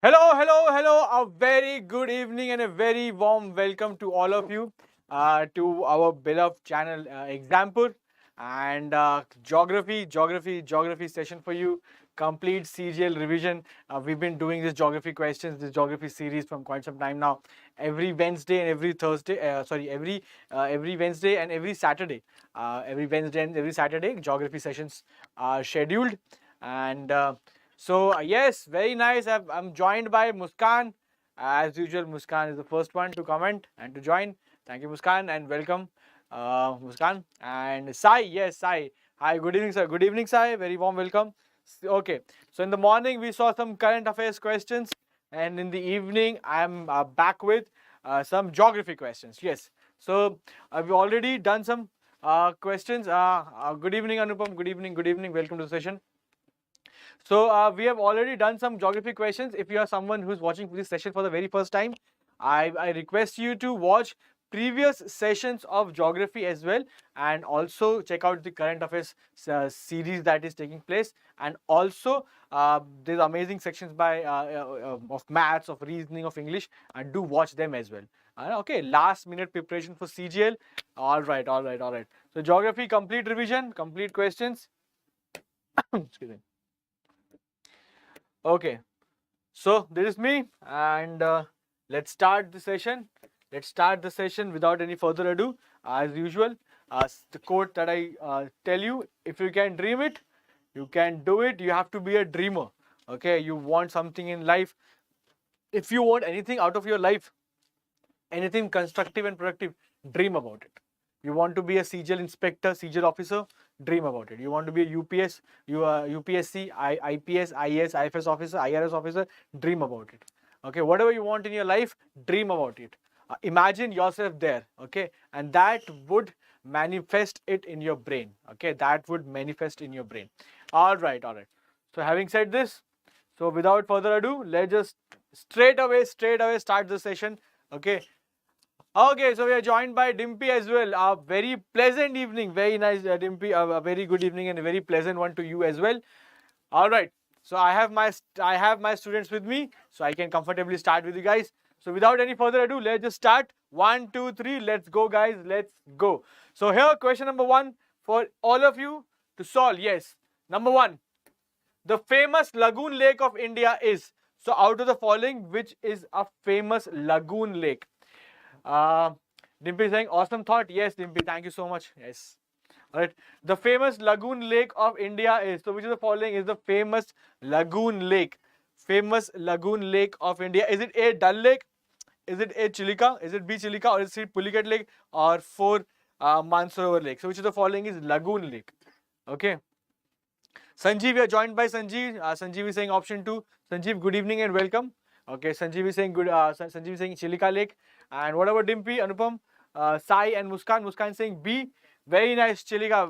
Hello. A very good evening and a very warm welcome to all of you to our beloved channel Exampur and geography session for you. Complete CGL revision. We've been doing this geography questions, this geography series from quite some time now. Every Wednesday and every Thursday, every Wednesday and every Saturday. Every Wednesday and every Saturday, geography sessions are scheduled. And yes, very nice. I'm joined by Muskan. As usual, Muskan is the first one to comment and to join. Thank you, Muskan, and welcome, Muskan. And Sai, yes, Sai. Hi, good evening, sir. Good evening, Sai. Very warm welcome. Okay, so in the morning we saw some current affairs questions, and in the evening I'm back with some geography questions. Yes, so we've already done some questions. Good evening, Anupam. Good evening. Good evening. Welcome to the session. So we have already done some geography questions. If you are someone who's watching this session for the very first time, I request you to watch previous sessions of geography as well, and also check out the current affairs series that is taking place, and also there's amazing sections by of maths, of reasoning, of English, and do watch them as well. Okay, last minute preparation for CGL. All right. So geography complete revision, complete questions. Excuse me. Okay, so this is me, and let's start the session. Let's start the session without any further ado. As usual, the quote that I tell you: if you can dream it, you can do it. You have to be a dreamer. Okay, you want something in life. If you want anything out of your life, anything constructive and productive, dream about it. You want to be a CGL inspector, CGL officer, dream about it. You want to be a UPS, UPSC, IPS, IAS, IFS officer, IRS officer, dream about it. Okay, whatever you want in your life, dream about it. Imagine yourself there, okay, and that would manifest it in your brain. Okay, that would manifest in your brain. All right. So having said this, so without further ado, let's just straight away start the session. Okay. Okay, so we are joined by Dimpy as well. A very pleasant evening. Very nice, Dimpy. A very good evening and a very pleasant one to you as well. All right. So I have my students with me, so I can comfortably start with you guys. So without any further ado, let's just start. 1, 2, 3. Let's go, guys. Let's go. So here, question number 1 for all of you to solve. Yes. Number 1. The famous lagoon lake of India is. So out of the following, which is a famous lagoon lake? Dimpy saying awesome thought. Yes, Dimpy, thank you so much. Yes. All right. The famous lagoon lake of India is. So which of the following is the famous lagoon lake? Famous lagoon lake of India. Is it A, Dal Lake? Is it A, Chilika? Is it B, Chilika? Or is it C, Pulicat Lake? Or 4, Mansarovar Lake? So which of the following is lagoon lake? Okay. Sanjeev, we are joined by Sanjeev. Sanjeev is saying option 2. Sanjeev, good evening and welcome. Okay, Sanjeev is saying good. Sanjeev is saying Chilika Lake. And what about Dimpy, Anupam, Sai, and Muskan? Muskan is saying B. Very nice, Chilika.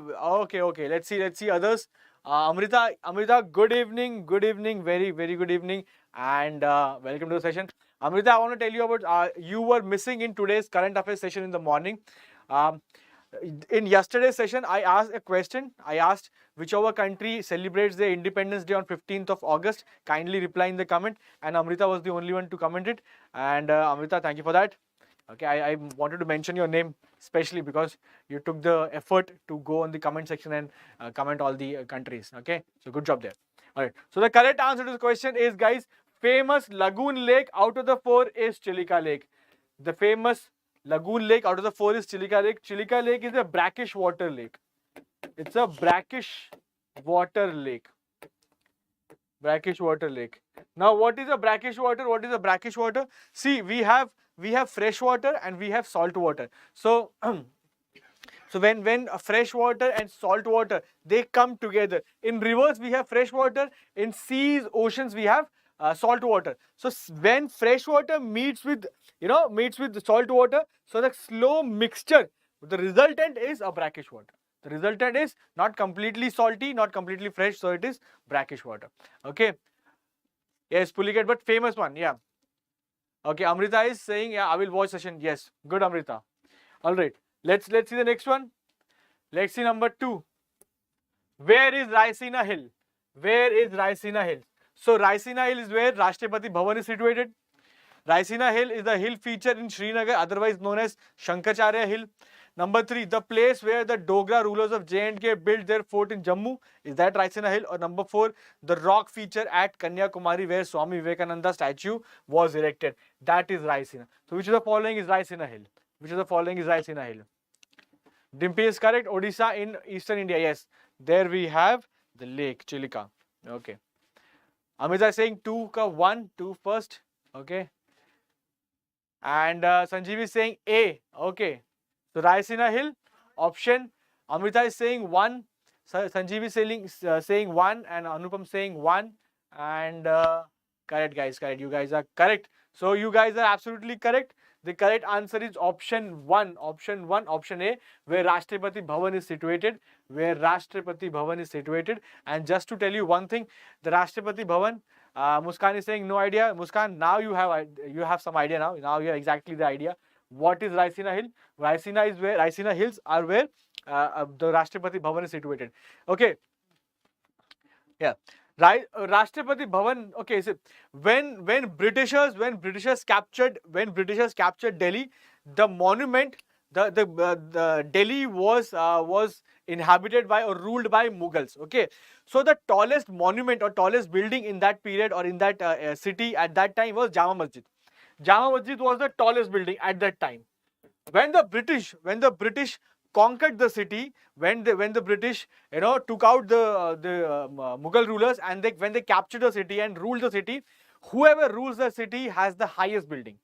Okay. Let's see others. Amrita, good evening. Very good evening, and welcome to the session. Amrita, I want to tell you about you were missing in today's current affairs session in the morning. In yesterday's session, I asked a question. I asked whichever country celebrates their Independence Day on 15th of August. Kindly reply in the comment. And Amrita was the only one to comment it. And Amrita, thank you for that. Okay, I wanted to mention your name especially because you took the effort to go on the comment section and comment all the countries. Okay, so good job there. All right. So the correct answer to the question is, guys, famous lagoon lake out of the 4 is Chilika Lake. The famous lagoon lake out of the 4 is Chilika Lake. Chilika Lake is a brackish water lake. It's a brackish water lake. Brackish water lake. Now, what is a brackish water? What is a brackish water? See, we have fresh water and we have salt water. So, so when fresh water and salt water, they come together. In rivers, we have fresh water. In seas, oceans, we have salt water. So when fresh water meets with the salt water, so the slow mixture, the resultant is a brackish water. The resultant is not completely salty, not completely fresh, so it is brackish water. Okay. Yes, Pulicat, but famous one. Yeah. Okay, Amrita is saying, yeah, I will watch session. Yes, good, Amrita. All right. Let's see the next one. Let's see number 2. Where is Raisina Hill? Where is Raisina Hill? So Raisina Hill is where Rashtrapati Bhavan is situated. Raisina Hill is the hill feature in Srinagar, otherwise known as Shankaracharya Hill. Number 3, the place where the Dogra rulers of J&K built their fort in Jammu. Is that Raisina Hill? Or number 4, the rock feature at Kanyakumari where Swami Vivekananda statue was erected. That is Raisina. So which of the following is Raisina Hill? Which of the following is Raisina Hill? Dimpy is correct. Odisha in eastern India. Yes. There we have the lake, Chilika. Okay. Amita is saying 2 ka 1, 2 first. Okay. And Sanjeev is saying A. Okay. So Raisina Hill, option. Amrita is saying 1. Sanjeev is saying 1 and Anupam saying 1. And correct guys, correct. You guys are correct. So you guys are absolutely correct. The correct answer is option 1. Option 1, option A, where Rashtrapati Bhavan is situated. Where Rashtrapati Bhavan is situated. And just to tell you one thing, the Rashtrapati Bhavan, Muskan is saying no idea. Muskan, now you have some idea now. Now you have exactly the idea. What is Raisina Hill? Raisina Hills are where the Rashtrapati Bhavan is situated. Okay. Yeah. Rashtrapati Bhavan. Okay. So when Britishers captured Delhi, the monument, the Delhi was inhabited by or ruled by Mughals. Okay. So the tallest monument or tallest building in that period or in that city at that time was Jama Masjid. Jama Masjid was the tallest building at that time. When the British conquered the city, when the British took out the Mughal rulers and when they captured the city and ruled the city, whoever rules the city has the highest building.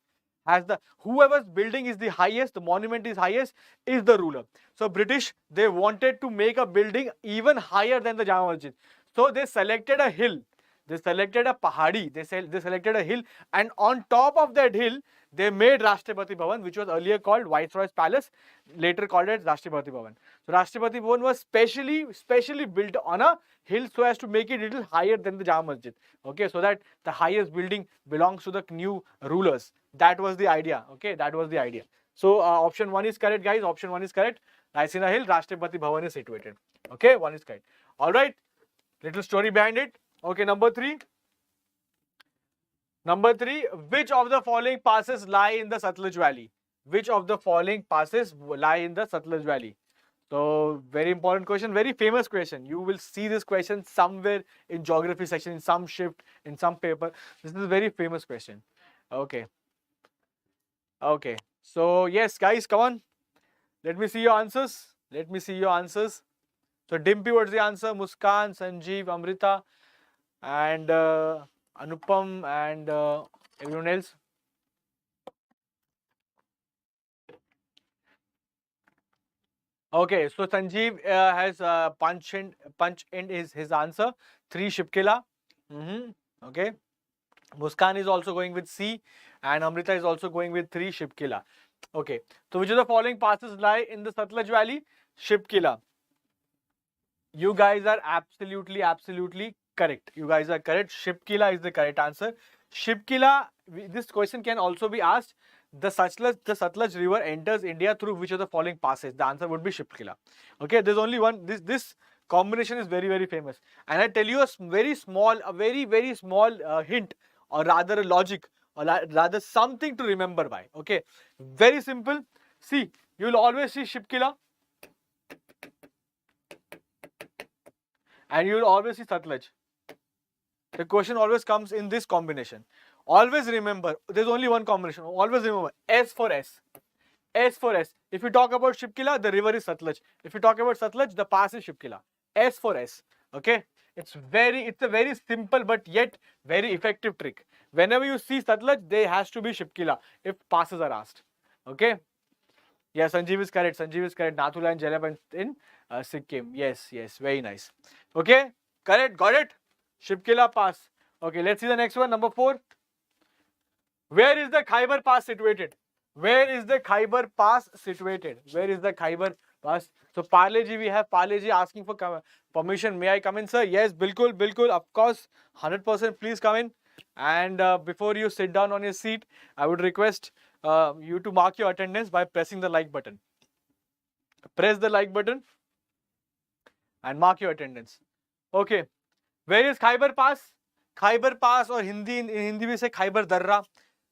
Whoever's building is the highest, the monument is highest, is the ruler. So British, they wanted to make a building even higher than the Jama Masjid. So they selected a hill. They selected a pahadi. They selected a hill, and on top of that hill, they made Rashtrapati Bhavan, which was earlier called Viceroy's Palace, later called as Rashtrapati Bhavan. So Rashtrapati Bhavan was specially built on a hill so as to make it a little higher than the Jama Masjid. Okay, so that the highest building belongs to the new rulers. That was the idea. Okay, that was the idea. So option 1 is correct, guys. Option 1 is correct. Raisina Hill, Rashtrapati Bhavan is situated. Okay, 1 is correct. All right, little story behind it. Okay, number 3. Number 3, which of the following passes lie in the Satluj Valley? Which of the following passes lie in the Satluj Valley? So, very important question, very famous question. You will see this question somewhere in geography section, in some shift, in some paper. This is a very famous question. Okay. Okay. So, yes, guys, come on. Let me see your answers. Let me see your answers. So, Dimpy, what's the answer? Muskan, Sanjeev, Amrita, and Anupam, and everyone else. Okay, so Sanjeev has punched in his answer 3 Shipkila. Okay, Muskan is also going with C, and Amrita is also going with 3 Shipkila. Okay, so which of the following passes lie in the Satluj Valley? Shipkila. You guys are absolutely correct. You guys are correct. Shipkila is the correct answer. Shipkila, this question can also be asked. The Satluj river enters India through which of the following passes? The answer would be Shipkila. Okay, there's only one. This combination is very famous. And I tell you a very small hint, or rather a logic, or rather something to remember by. Okay, very simple. See, you will always see Shipkila, and you will always see Satluj. The question always comes in this combination. Always remember, there's only one combination. Always remember, S for S. S for S. If you talk about Shipkila, the river is Satluj. If you talk about Satluj, the pass is Shipkila. S for S. Okay? It's a very simple but yet very effective trick. Whenever you see Satluj, there has to be Shipkila if passes are asked. Okay? Yeah, Sanjeev is correct. Sanjeev is correct. Nathula and Jalab in Sikkim. Yes, very nice. Okay? Correct. Got it? Shipkila pass. Okay, let's see the next one. Number 4. Where is the Khyber Pass situated? Where is the Khyber Pass situated? Where is the Khyber Pass? So Parleji, we have Parleji asking for permission. May I come in, sir? Yes, bilkul, of course, 100%. Please come in. And before you sit down on your seat, I would request you to mark your attendance by pressing the like button. Press the like button and mark your attendance. Okay. Where is Khyber Pass? Khyber Pass, or Hindi in Hindi we say Khyber Darra.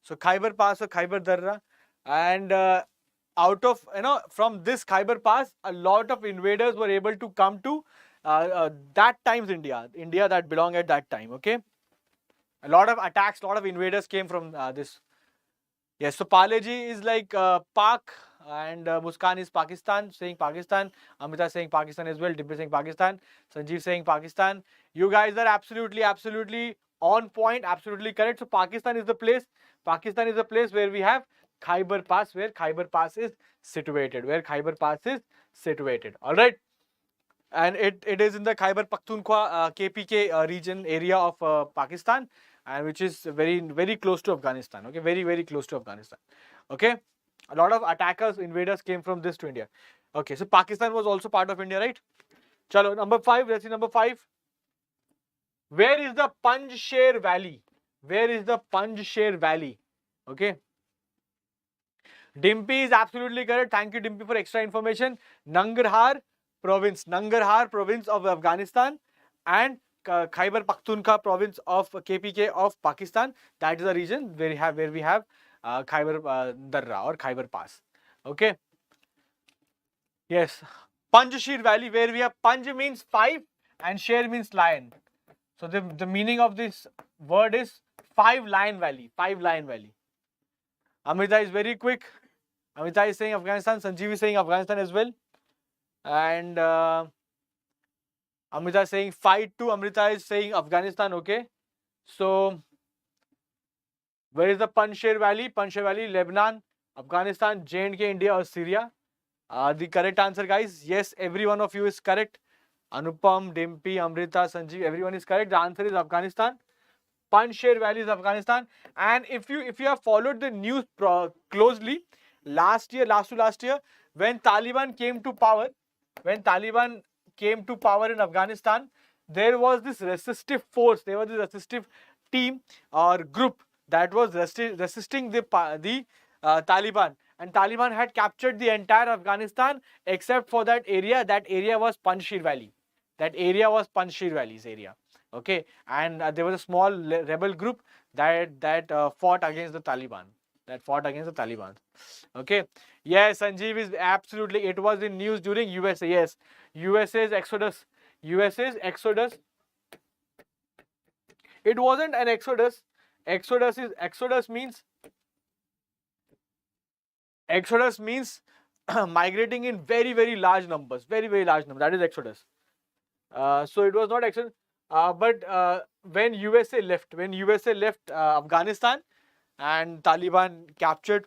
So Khyber Pass or Khyber Darra, and out of from this Khyber Pass, a lot of invaders were able to come to that time's India that belonged at that time. Okay, a lot of attacks, a lot of invaders came from this. Yes, so Paleji is like Pak, and Muskan is Pakistan, saying Pakistan. Amrita saying Pakistan as well. Dibbya saying Pakistan. Sanjeev saying Pakistan. You guys are absolutely on point, absolutely correct. So Pakistan is the place. Pakistan is the place where we have Khyber Pass, where Khyber Pass is situated. Where Khyber Pass is situated. All right. And it is in the Khyber Pakhtunkhwa KPK region area of Pakistan, and which is very close to Afghanistan. Okay, very close to Afghanistan. Okay, a lot of attackers, invaders came from this to India. Okay, so Pakistan was also part of India, right? Chalo, number 5. Let's see number 5. Where is the Panjshir Valley? Where is the Panjshir Valley? Okay. Dimpy is absolutely correct. Thank you, Dimpy, for extra information. Nangarhar province of Afghanistan, and Khyber Pakhtunkhwa province of KPK of Pakistan. That is the region where we have Khyber Darra or Khyber Pass. Okay. Yes. Panjshir Valley, where we have Panj means 5 and Sher means lion. So the meaning of this word is 5 Lion Valley. 5 Lion Valley. Amrita is very quick. Amrita is saying Afghanistan. Sanjeev is saying Afghanistan as well. And Amrita is saying fight to. Amrita is saying Afghanistan. Okay. So where is the Panjshir Valley? Panjshir Valley, Lebanon, Afghanistan, J&K, India, or Syria? The correct answer, guys. Yes, every one of you is correct. Anupam, Dimpy, Amrita, Sanjeev, everyone is correct. The answer is Afghanistan. Panjshir Valley is Afghanistan. And if you have followed the news closely, last year, when Taliban came to power, in Afghanistan, there was this resistive force, there was this resistive team or group that was resisting the Taliban. And Taliban had captured the entire Afghanistan except for that area. That area was Panjshir Valley. That area was Panjshir Valley's area. Okay, and there was a small rebel group that fought against the Taliban. Okay. Yes, Sanjeev is absolutely. It was in news during USA. Yes, USA's exodus. It wasn't an exodus. Exodus means migrating in very large numbers. Very large numbers. That is exodus. So it was not exodus. But when USA left Afghanistan, and Taliban captured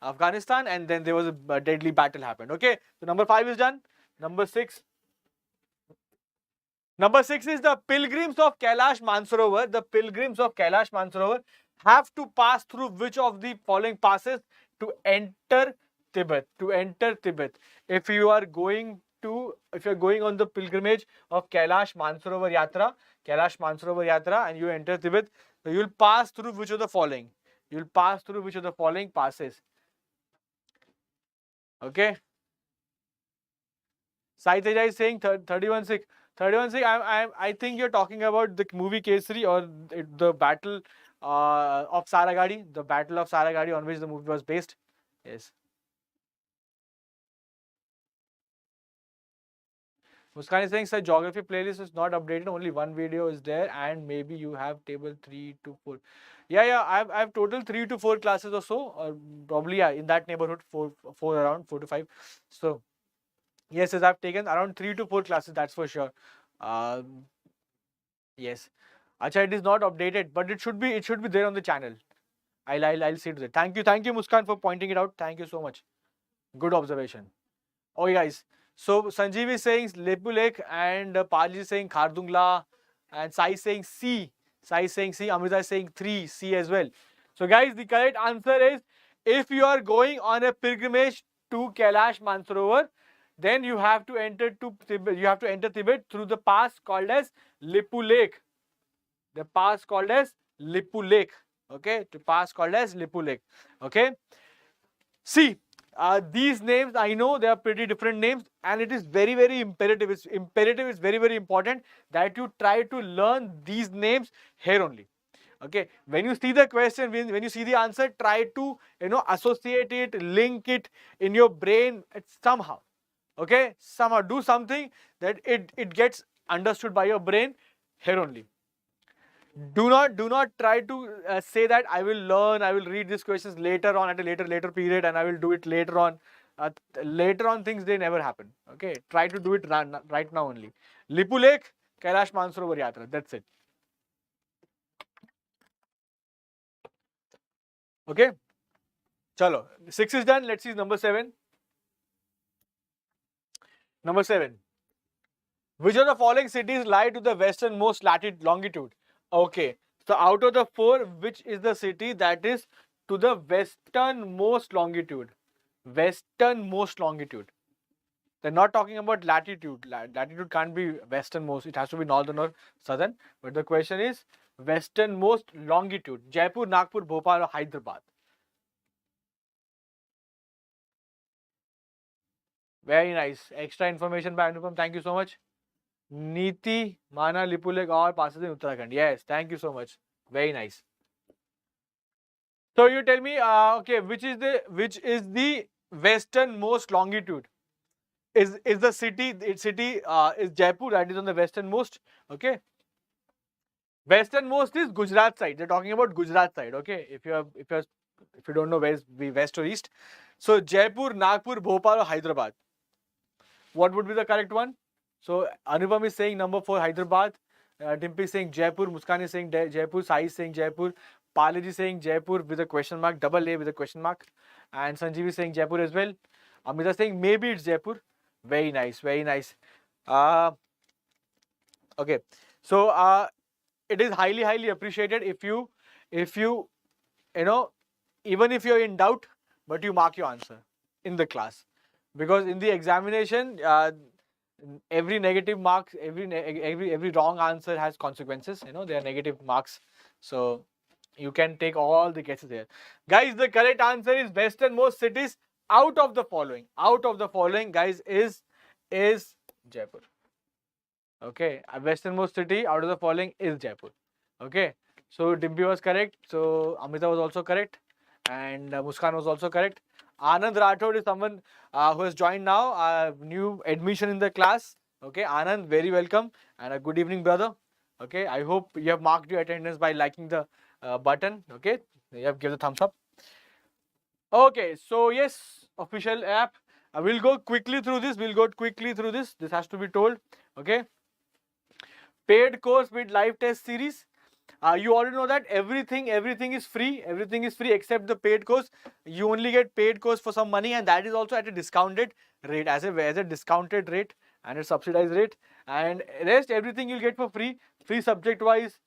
Afghanistan, and then there was a deadly battle happened. Okay, so number 5 is done. Number 6 is the pilgrims of Kailash Mansarovar. The pilgrims of Kailash Mansarovar have to pass through which of the following passes to enter Tibet? If you are going on the pilgrimage of Kailash Mansarovar Yatra, and you enter Tibet, so you will pass through which of the following? Passes? Okay. Sai Teja is saying 31-6. I think you're talking about the movie Kesari, or the battle of Saragadi. The battle of Saragadi, on which the movie was based. Yes. Muskan is saying, sir, geography playlist is not updated. Only one video is there, and maybe you have table 3 to 4. Yeah. I've total 3 to 4 classes or so, or probably in that neighborhood, 4 to 5. So yes, I've taken around 3 to 4 classes. That's for sure. Yes. Acha, it is not updated, but it should be there on the channel. I'll see to that. Thank you, Muskan, for pointing it out. Thank you so much. Good observation. Okay, guys. So Sanjeev is saying Lepu Lake, and Pali is saying Khardungla, and Sai is saying C. Amrita is saying 3, C as well. So guys, the correct answer is, if you are going on a pilgrimage to Kailash Mansarovar, then you have to enter Tibet through the pass called as Lepu Lake. The pass called as Lepu Lake. Okay, the pass called as Lepu Lake. Okay. See, these names, I know they are pretty different names, and it is very, very imperative. It's imperative, it's very, very important that you try to learn these names here only. Okay, when you see the question, when you see the answer, try to associate it, link it in your brain somehow. Okay, somehow do something that it gets understood by your brain here only. Do not try to say that I will read these questions later on at a later period, and I will do it later on. Later on things, they never happen. Okay, try to do it right now only. Lipulek, Kailash Mansarovar Yatra. That's it. Okay. Chalo. 6 is done. Let's see number 7. Number 7. Which of the following cities lie to the westernmost longitude? Okay. So out of the 4, which is the city that is to the westernmost longitude? Westernmost longitude. They're not talking about latitude. Latitude can't be westernmost. It has to be northern or southern. But the question is westernmost longitude. Jaipur, Nagpur, Bhopal or Hyderabad? Very nice. Extra information by Anupam. Thank you so much. Niti, Mana, Lipulek all passes in Uttarakhand. Yes, thank you so much. Very nice. So you tell me, okay, which is the westernmost longitude? Is the city is Jaipur, that is on the westernmost. Okay. Westernmost is Gujarat side. They're talking about Gujarat side. Okay. If you don't know where is west or east. So Jaipur, Nagpur, Bhopal or Hyderabad? What would be the correct one? So Anupam is saying number 4, Hyderabad. Dimpy is saying Jaipur. Muskan is saying Jaipur. Sai is saying Jaipur. Palaji is saying Jaipur with a question mark. Double A with a question mark. And Sanjeev is saying Jaipur as well. Amita is saying maybe it's Jaipur. Very nice. Very nice. Okay. So it is highly appreciated if you even if you're in doubt, but you mark your answer in the class, because in the examination every negative marks, every wrong answer has consequences. They are negative marks, so you can take all the guesses here. Guys, the correct answer is westernmost cities out of the following. Out of the following, guys, is Jaipur. Okay, a westernmost city out of the following is Jaipur. Okay, so Dimpy was correct. So Amita was also correct, and Muskan was also correct. Anand Rathod is someone who has joined now, new admission in the class. Okay, Anand, very welcome and a good evening, brother. Okay, I hope you have marked your attendance by liking the button. Okay, you have given the thumbs up. Okay, so yes, official app. We'll go quickly through this. This has to be told. Okay. Paid course with live test series. You already know that everything is free. Everything is free except the paid course. You only get paid course for some money, and that is also at a discounted rate, as a discounted rate and a subsidized rate. And rest everything you'll get for free. Free subject wise,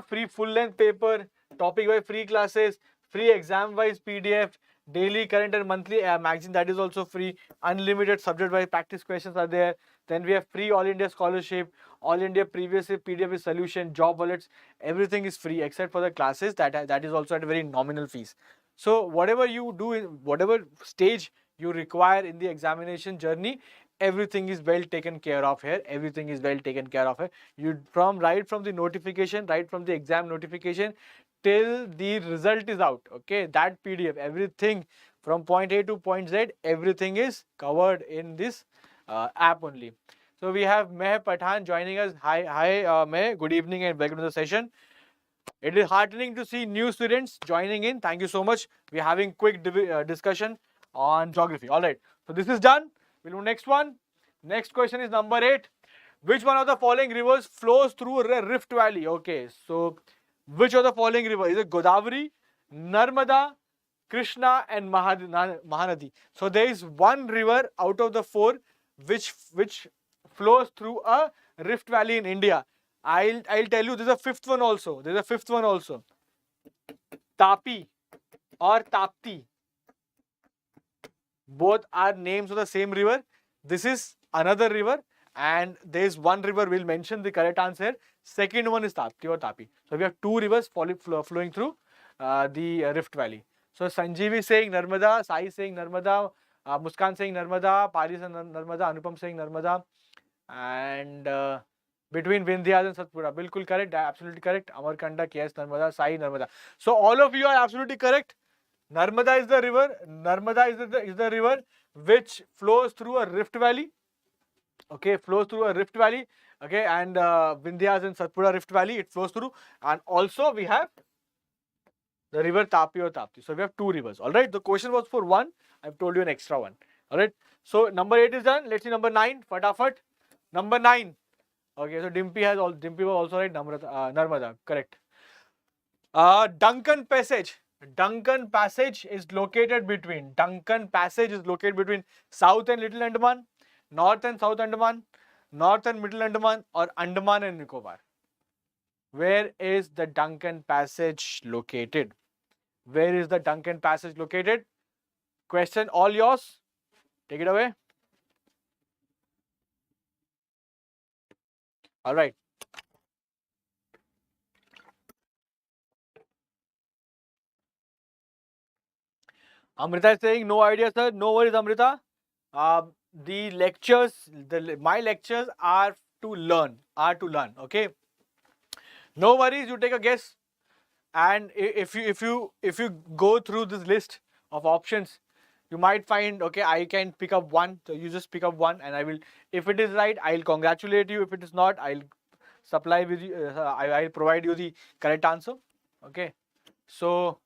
free full length paper, topic wise free classes, free exam wise PDF, daily current and monthly magazine, that is also free. Unlimited subject wise practice questions are there. Then we have free All India scholarship, All India previous year PDF with solution, job wallets. Everything is free except for the classes, that is also at a very nominal fees. So whatever you do, in whatever stage you require in the examination journey, everything is well taken care of here. Everything is well taken care of here. Right from the notification, right from the exam notification till the result is out. Okay, that PDF, everything from point A to point Z, everything is covered in this app only. So we have Meh Pathan joining us. Hi Meh, good evening and welcome to the session. It is heartening to see new students joining in. Thank you so much. We are having quick discussion on geography. All right, so this is done. We'll move next one. Next question is number 8. Which one of the following rivers flows through a rift valley? Okay, so which of the following river? Is it Godavari, Narmada, Krishna and Mahanadi? So there is one river out of the 4 which flows through a rift valley in India. I'll tell you, there's a fifth one also. Tapi or Tapti. Both are names of the same river. This is another river, and there is one river. We'll mention the correct answer. Second one is Tapti or Tapi. So we have 2 rivers flowing through the rift valley. So Sanjeev is saying Narmada, Sai is saying Narmada, Muskan saying Narmada, Pali saying Narmada, Anupam saying Narmada, and between Vindhyas and Satpura. Bilkul correct, absolutely correct. Amarkanda, KS Narmada, Sai Narmada. So all of you are absolutely correct. Narmada is the river. Narmada is the river which flows through a rift valley. Okay, flows through a rift valley. Okay, and Vindhyas and Satpura rift valley it flows through. And also we have the river Tapi or Tapti. So we have two rivers. All right. The question was for one. I've told you an extra one. All right. So number 8 is done. Let's see number 9. Fatafat. Number 9. Okay. So Dimpy was also right. Narmada. Correct. Duncan Passage. Duncan Passage is located between South and Little Andaman, North and South Andaman, North and Middle Andaman, or Andaman and Nicobar. Where is the Duncan Passage located? Where is the Duncan Passage located? Question all yours. Take it away. All right. Amrita is saying no idea, sir. No worries, Amrita. My lectures are to learn. Okay. No worries. You take a guess, and if you go through this list of options, you might find okay. I can pick up one. So you just pick up one, and I will. If it is right, I'll congratulate you. If it is not, I'll supply with you. I'll provide you the correct answer. Okay. So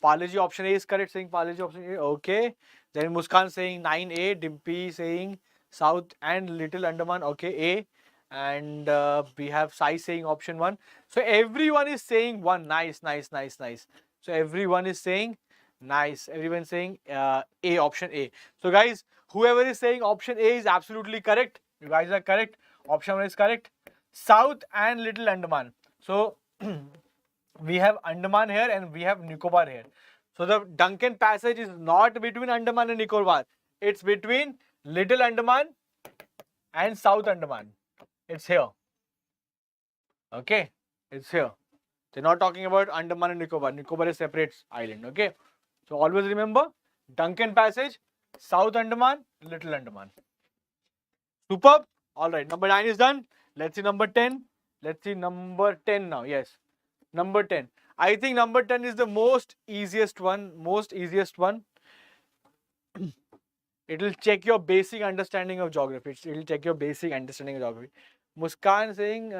Palaji option A is correct, saying Palaji option A. Okay. Then Muskan saying 9A, Dimpy saying South and Little Andaman. Okay, A. And we have Sai saying option 1. So everyone is saying 1. Nice. So everyone is saying nice. Everyone saying A, option A. So guys, whoever is saying option A is absolutely correct. You guys are correct. Option 1 is correct. South and Little Andaman. So we have Andaman here and we have Nicobar here. So the Duncan Passage is not between Andaman and Nicobar. It's between Little Andaman and South Andaman. It's here. Okay. It's here. They're not talking about Andaman and Nicobar. Nicobar is separate island. Okay. So always remember Duncan Passage, South Andaman, Little Andaman. Superb. Alright. Number 9 is done. Let's see number 10. Let's see number 10 now. Yes. Number 10. I think number 10 is the most easiest one. It will check your basic understanding of geography. It will check your basic understanding of geography. Muskan saying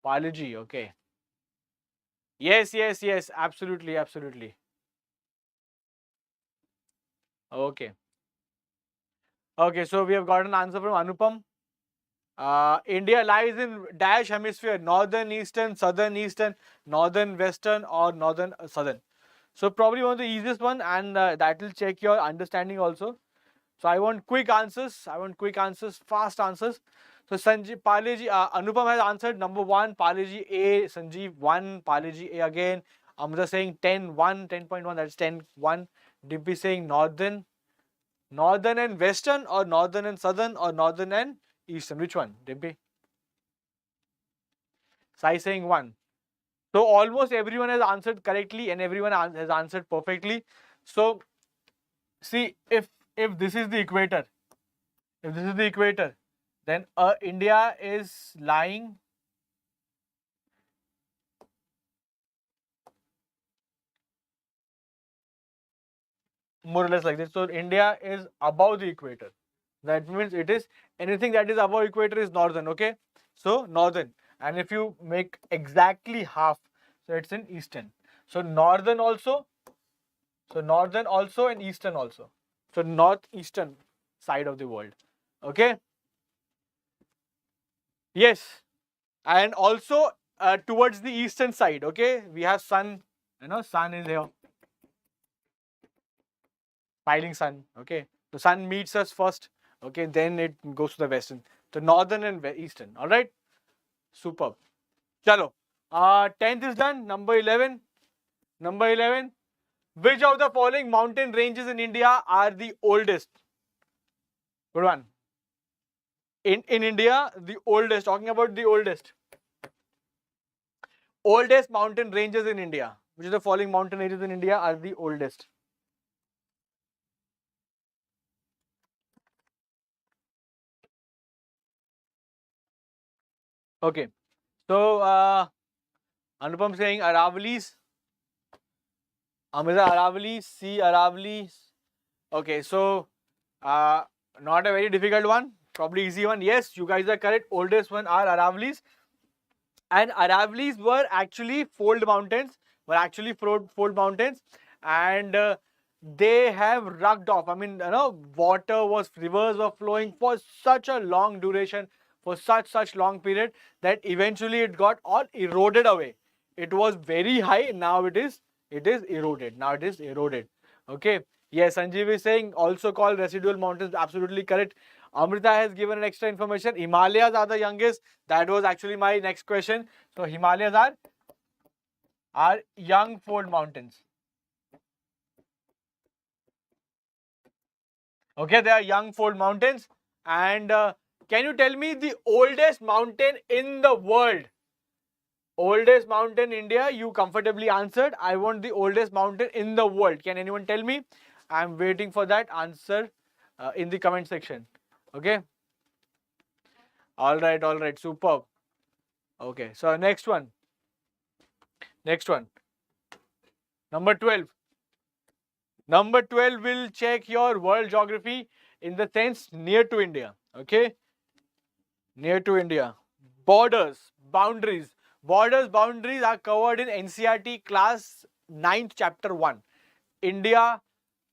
Palaji. Okay. Yes. Absolutely. Okay. Okay. So we have got an answer from Anupam. India lies in dash hemisphere: northern, eastern, southern, eastern, northern, western, or northern, southern. So probably one of the easiest one, and that will check your understanding also. So I want quick answers. Fast answers. So Palaji, Anupam has answered number 1, Palaji A, Sanjeev 1, Palaji A again. Amrita saying 10.1, that's 10.1. Dimpy saying northern and western, or northern and southern, or northern and eastern. Which one, Dimpy? Sai saying 1. So almost everyone has answered correctly and everyone has answered perfectly. So see, if this is the equator, then India is lying more or less like this. So India is above the equator. That means it is anything that is above equator is northern. Okay, so northern. And if you make exactly half, so it's in eastern. So northern also and eastern also. So northeastern side of the world. Okay. Yes. And also towards the eastern side. Okay. We have sun. Sun is here. Piling sun. Okay. The sun meets us first. Okay. Then it goes to the western. So northern and eastern. All right. Superb. Chalo. 10th is done. Number 11. Which of the following mountain ranges in India are the oldest? Good one. In India, the oldest. Talking about the oldest mountain ranges in India. Which of the following mountain ranges in India are the oldest? Okay. So Anupam saying Aravali's. Amrita Aravali, C Aravali. Okay, so not a very difficult one, probably easy one. Yes, you guys are correct. Oldest one are Aravali's, and Aravali's were actually fold mountains. And they have rugged off. I mean, rivers were flowing for such a long duration, for such long period, that eventually it got all eroded away. It was very high. Now it is eroded. Okay. Yes, Sanjeev is saying also called residual mountains. Absolutely correct. Amrita has given an extra information. Himalayas are the youngest. That was actually my next question. So Himalayas are young fold mountains. Okay, they are young fold mountains. And can you tell me the oldest mountain in the world? Oldest mountain in India, you comfortably answered. I want the oldest mountain in the world. Can anyone tell me? I'm waiting for that answer in the comment section. Okay. All right. Superb. Okay. So next one. Number 12. Number 12 will check your world geography in the sense near to India. Okay. Near to India. Boundaries are covered in NCERT class 9th chapter 1. India,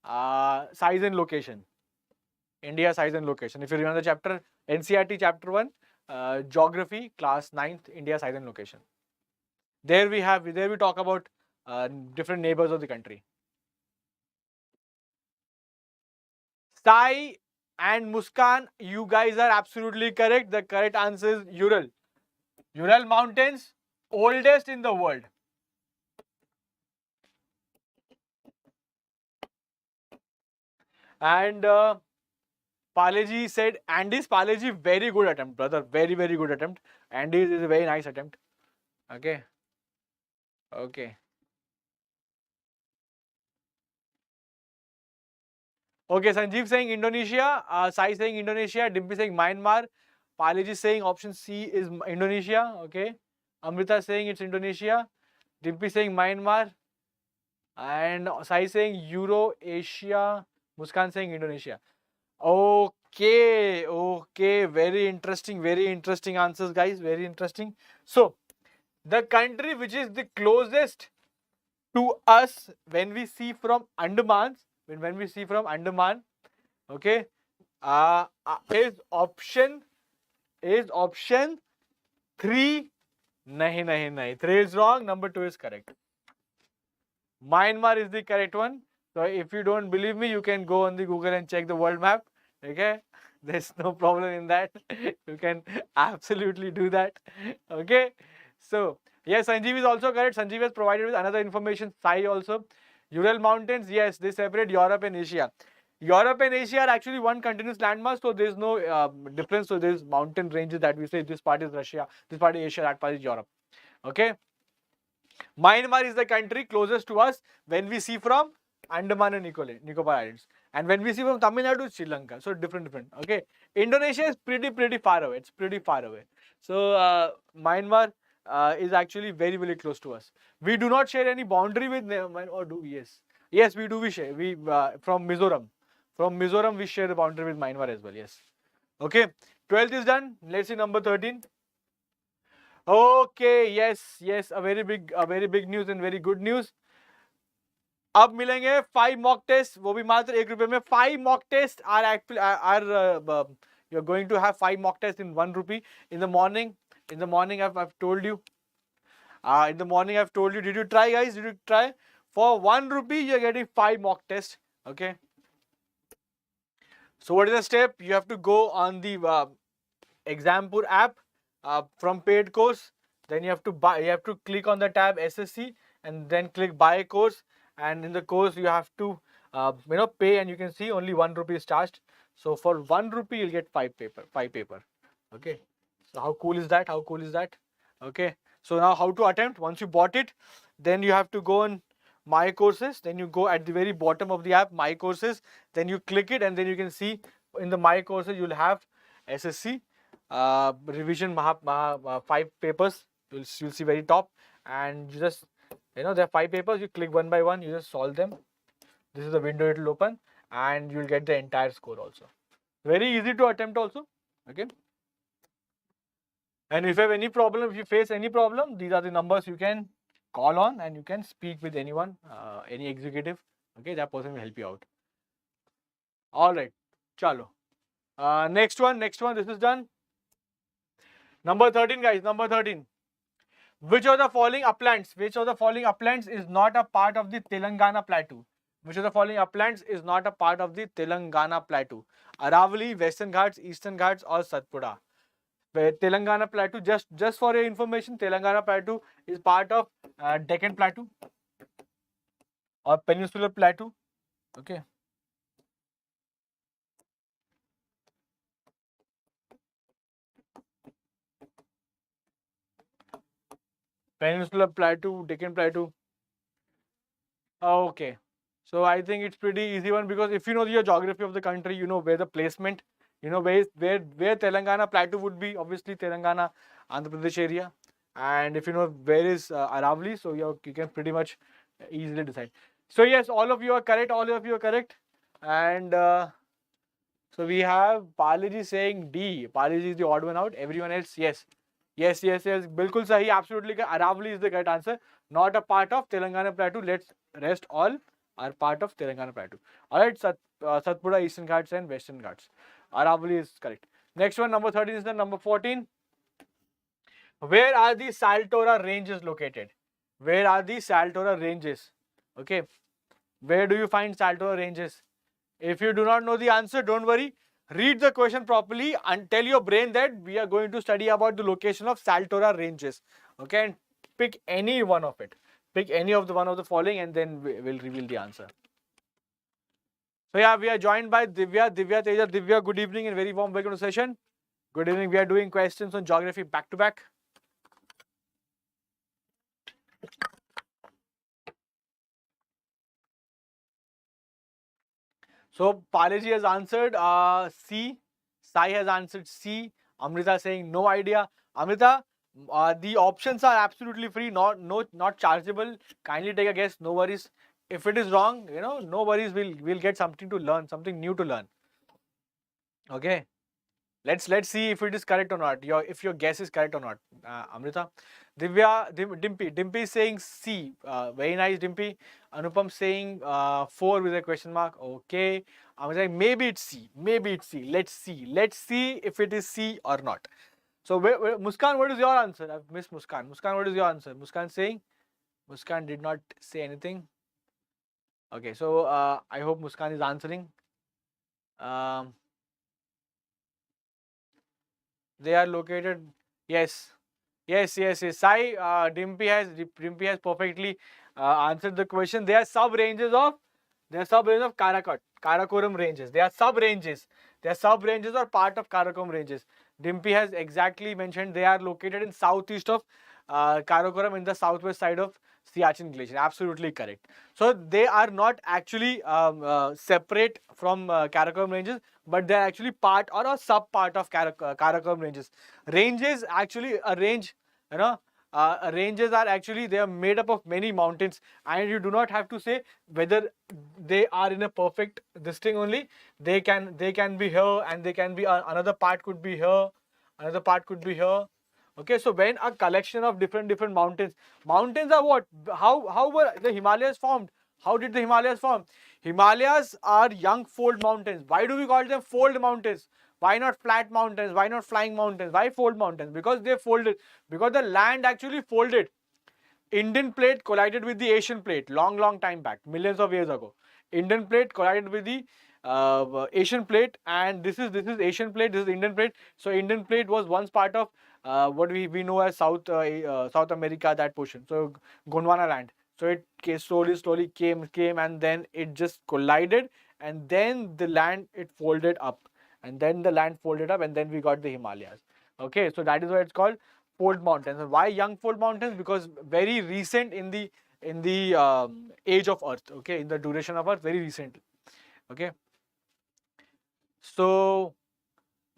size and location. If you remember the chapter, NCERT chapter 1, geography, class 9th, India, size and location. There we talk about different neighbors of the country. Sai and Muskan, you guys are absolutely correct. The correct answer is Ural. Ural Mountains, oldest in the world. And Paleji said, Andes. Paleji, very good attempt, brother. Very good attempt. Andes is a very nice attempt. Okay. Okay, Sanjeev saying Indonesia, Sai saying Indonesia, Dimpy saying Myanmar, Paleji saying option C is Indonesia. Okay. Amrita saying it's Indonesia, Dimpy saying Myanmar, and Sai saying Euro Asia, Muskan saying Indonesia. Okay, very interesting answers, guys, very interesting. So, the country which is the closest to us when we see from Andaman, okay, is option 3. Nahi. 3 is wrong. Number 2 is correct. Myanmar is the correct one. So if you don't believe me, you can go on the Google and check the world map. Okay, there's no problem in that. You can absolutely do that. Okay, so yes, Sanjeev is also correct. Sanjeev has provided with another information. Sai also. Ural Mountains, yes, they separate Europe and Asia. Europe and Asia are actually one continuous landmass, so there's no difference. So there's mountain ranges that we say this part is Russia, this part is Asia, that part is Europe. Okay. Myanmar is the country closest to us when we see from Andaman and Nicobar Islands. And when we see from Tamil Nadu, it's Sri Lanka. So different. Okay. Indonesia is pretty far away. It's pretty far away. So Myanmar is actually very close to us. We do not share any boundary with Myanmar, or do we? Yes, we do. We share. We from Mizoram. From Mizoram, we share the boundary with Myanmar as well. Yes. Okay. 12th is done. Let's see number 13. Okay, yes, a very big news and very good news. अब मिलेंगे 5 mock tests, वो भी मात्र ₹1 में. 5 mock tests are actually you're going to have 5 mock tests in ₹1 in the morning. I've told you. Did you try, guys? Did you try? For ₹1, you're getting 5 mock tests. Okay. So what is the step? You have to go on the Exampur app. From paid course, then you have to click on the tab SSC and then click buy course, and in the course you have to pay, and you can see only ₹1 is charged. So for ₹1 you'll get 5 paper. Okay, so how cool is that? Okay, so now how to attempt? Once you bought it, then you have to go on my courses, then you go at the very bottom of the app, my courses, then you click it, and then you can see in the my courses you'll have SSC. revision 5 papers. You'll see very top, and you just, there are 5 papers. You click one by one. You just solve them. This is the window it will open, and you'll get the entire score also. Very easy to attempt also. Okay. And if you have any problem, if you face any problem, these are the numbers you can call on, and you can speak with anyone, any executive. Okay, that person will help you out. All right, chalo. Next one. This is done. Number 13, guys. Number 13. Which of the following uplands? Which of the following uplands is not a part of the Telangana plateau? Which of the following uplands is not a part of the Telangana plateau? Aravali, Western Ghats, Eastern Ghats, or Satpura? Where Telangana plateau, just for your information, Telangana plateau is part of Deccan plateau or Peninsular plateau. Okay. Peninsular plateau, Deccan plateau. Okay. So I think it's pretty easy one, because if you know your geography of the country, you know where the placement, you know where Telangana plateau would be. Obviously Telangana, Andhra Pradesh area. And if you know where is Aravali, so you can pretty much easily decide. So yes, all of you are correct. And so we have Palaji saying D. Palaji is the odd one out. Everyone else, yes. Bilkul sahi, absolutely. Aravali is the correct answer. Not a part of Telangana plateau. Let's rest all are part of Telangana plateau. Alright, Satpura, Eastern Ghats and Western Ghats. Aravali is correct. Next one, number 13 is the number 14. Where are the Saltoro ranges located? Where are the Saltoro ranges? Okay. Where do you find Saltoro ranges? If you do not know the answer, don't worry. Read the question properly and tell your brain that we are going to study about the location of Saltoro ranges. Okay, and pick any one of it. Pick any of the one of the following, and then we'll reveal the answer. So yeah, we are joined by Divya, Teja. Divya, good evening and very warm welcome to session. Good evening. We are doing questions on geography back to back. So Palaji has answered C. Sai has answered C. Amrita saying no idea. Amrita, the options are absolutely free, not chargeable. Kindly take a guess. No worries. If it is wrong, no worries. We'll get something to learn, something new to learn. Okay. Let's see if it is correct or not. If your guess is correct or not, Amrita. Divya, Dimpy is saying C. Very nice, Dimpy. Anupam saying 4 with a question mark. Okay. I'm saying maybe it's C. Let's see if it is C or not. So Muskan, what is your answer? I've missed Muskan. Muskan, what is your answer? Muskan did not say anything. Okay, so I hope Muskan is answering. They are located. Yes. Sai, Dimpy has perfectly answered the question. They are sub ranges of Karakoram ranges. They are sub ranges. Or part of Karakoram ranges. Dimpy has exactly mentioned they are located in southeast of Karakoram, in the southwest side of Siachen Glacier. Absolutely correct. So they are not actually separate from Karakoram ranges, but they are actually part or a sub part of Karakoram ranges. Ranges, actually a range, ranges are actually, they are made up of many mountains, and you do not have to say whether they are in a perfect this thing only. They can be here, and they can be another part could be here, another part could be here. Okay, so when a collection of different mountains are what? How were the Himalayas formed? How did the Himalayas form? Himalayas are young fold mountains. Why do we call them fold mountains? Why not flat mountains? Why not flying mountains? Why fold mountains? Because they folded. Because the land actually folded. Indian plate collided with the Asian plate long time back, millions of years ago. Indian plate collided with the Asian plate, and this is Asian plate, this is Indian plate. So Indian plate was once part of what we know as South America, that portion. So Gondwana land. So it slowly came, and then it just collided, and then the land it folded up, and then the land folded up, and then we got the Himalayas. Okay, so that is why it's called fold mountains. And why young fold mountains? Because very recent in the age of Earth. Okay, in the duration of Earth, very recent. Okay. So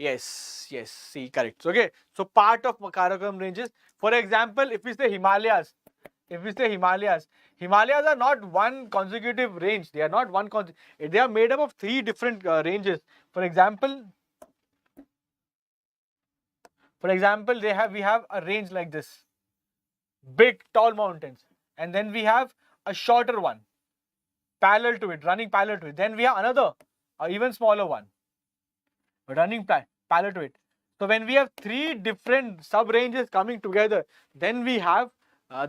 Yes, yes, C, correct. Okay, so part of Karakoram ranges. For example, if we say Himalayas, Himalayas are not one consecutive range. They are not one they are made up of three different ranges. For example, we have a range like this, big tall mountains, and then we have a shorter one, parallel to it, running parallel to it. Then we have another, even smaller one, running parallel to it. So when we have three different sub ranges coming together, then we have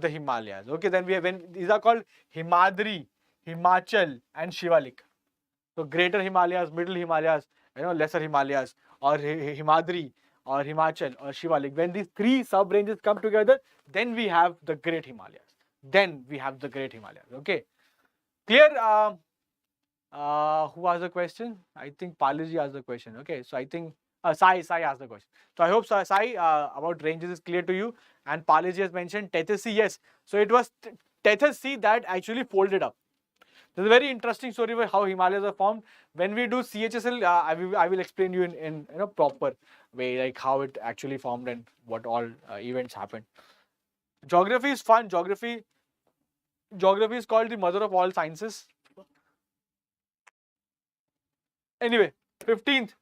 the Himalayas. Okay, then we have, these are called Himadri, Himachal, and Shivalik. So greater Himalayas, middle Himalayas, lesser Himalayas, or Himadri, or Himachal, or Shivalik. When these three sub ranges come together, then we have the Great Himalayas. Okay, clear? Who asked the question? I think Paliji asked the question. Okay, so I think Sai asked the question. So I hope Sai about ranges is clear to you. And Paliji has mentioned Tethys C. Yes, so it was Tethys C that actually folded up. There's a very interesting story about how Himalayas are formed. When we do CHSL, I will explain you in proper way, like how it actually formed and what all events happened. Geography is fun. Geography is called the mother of all sciences. Anyway, 15th.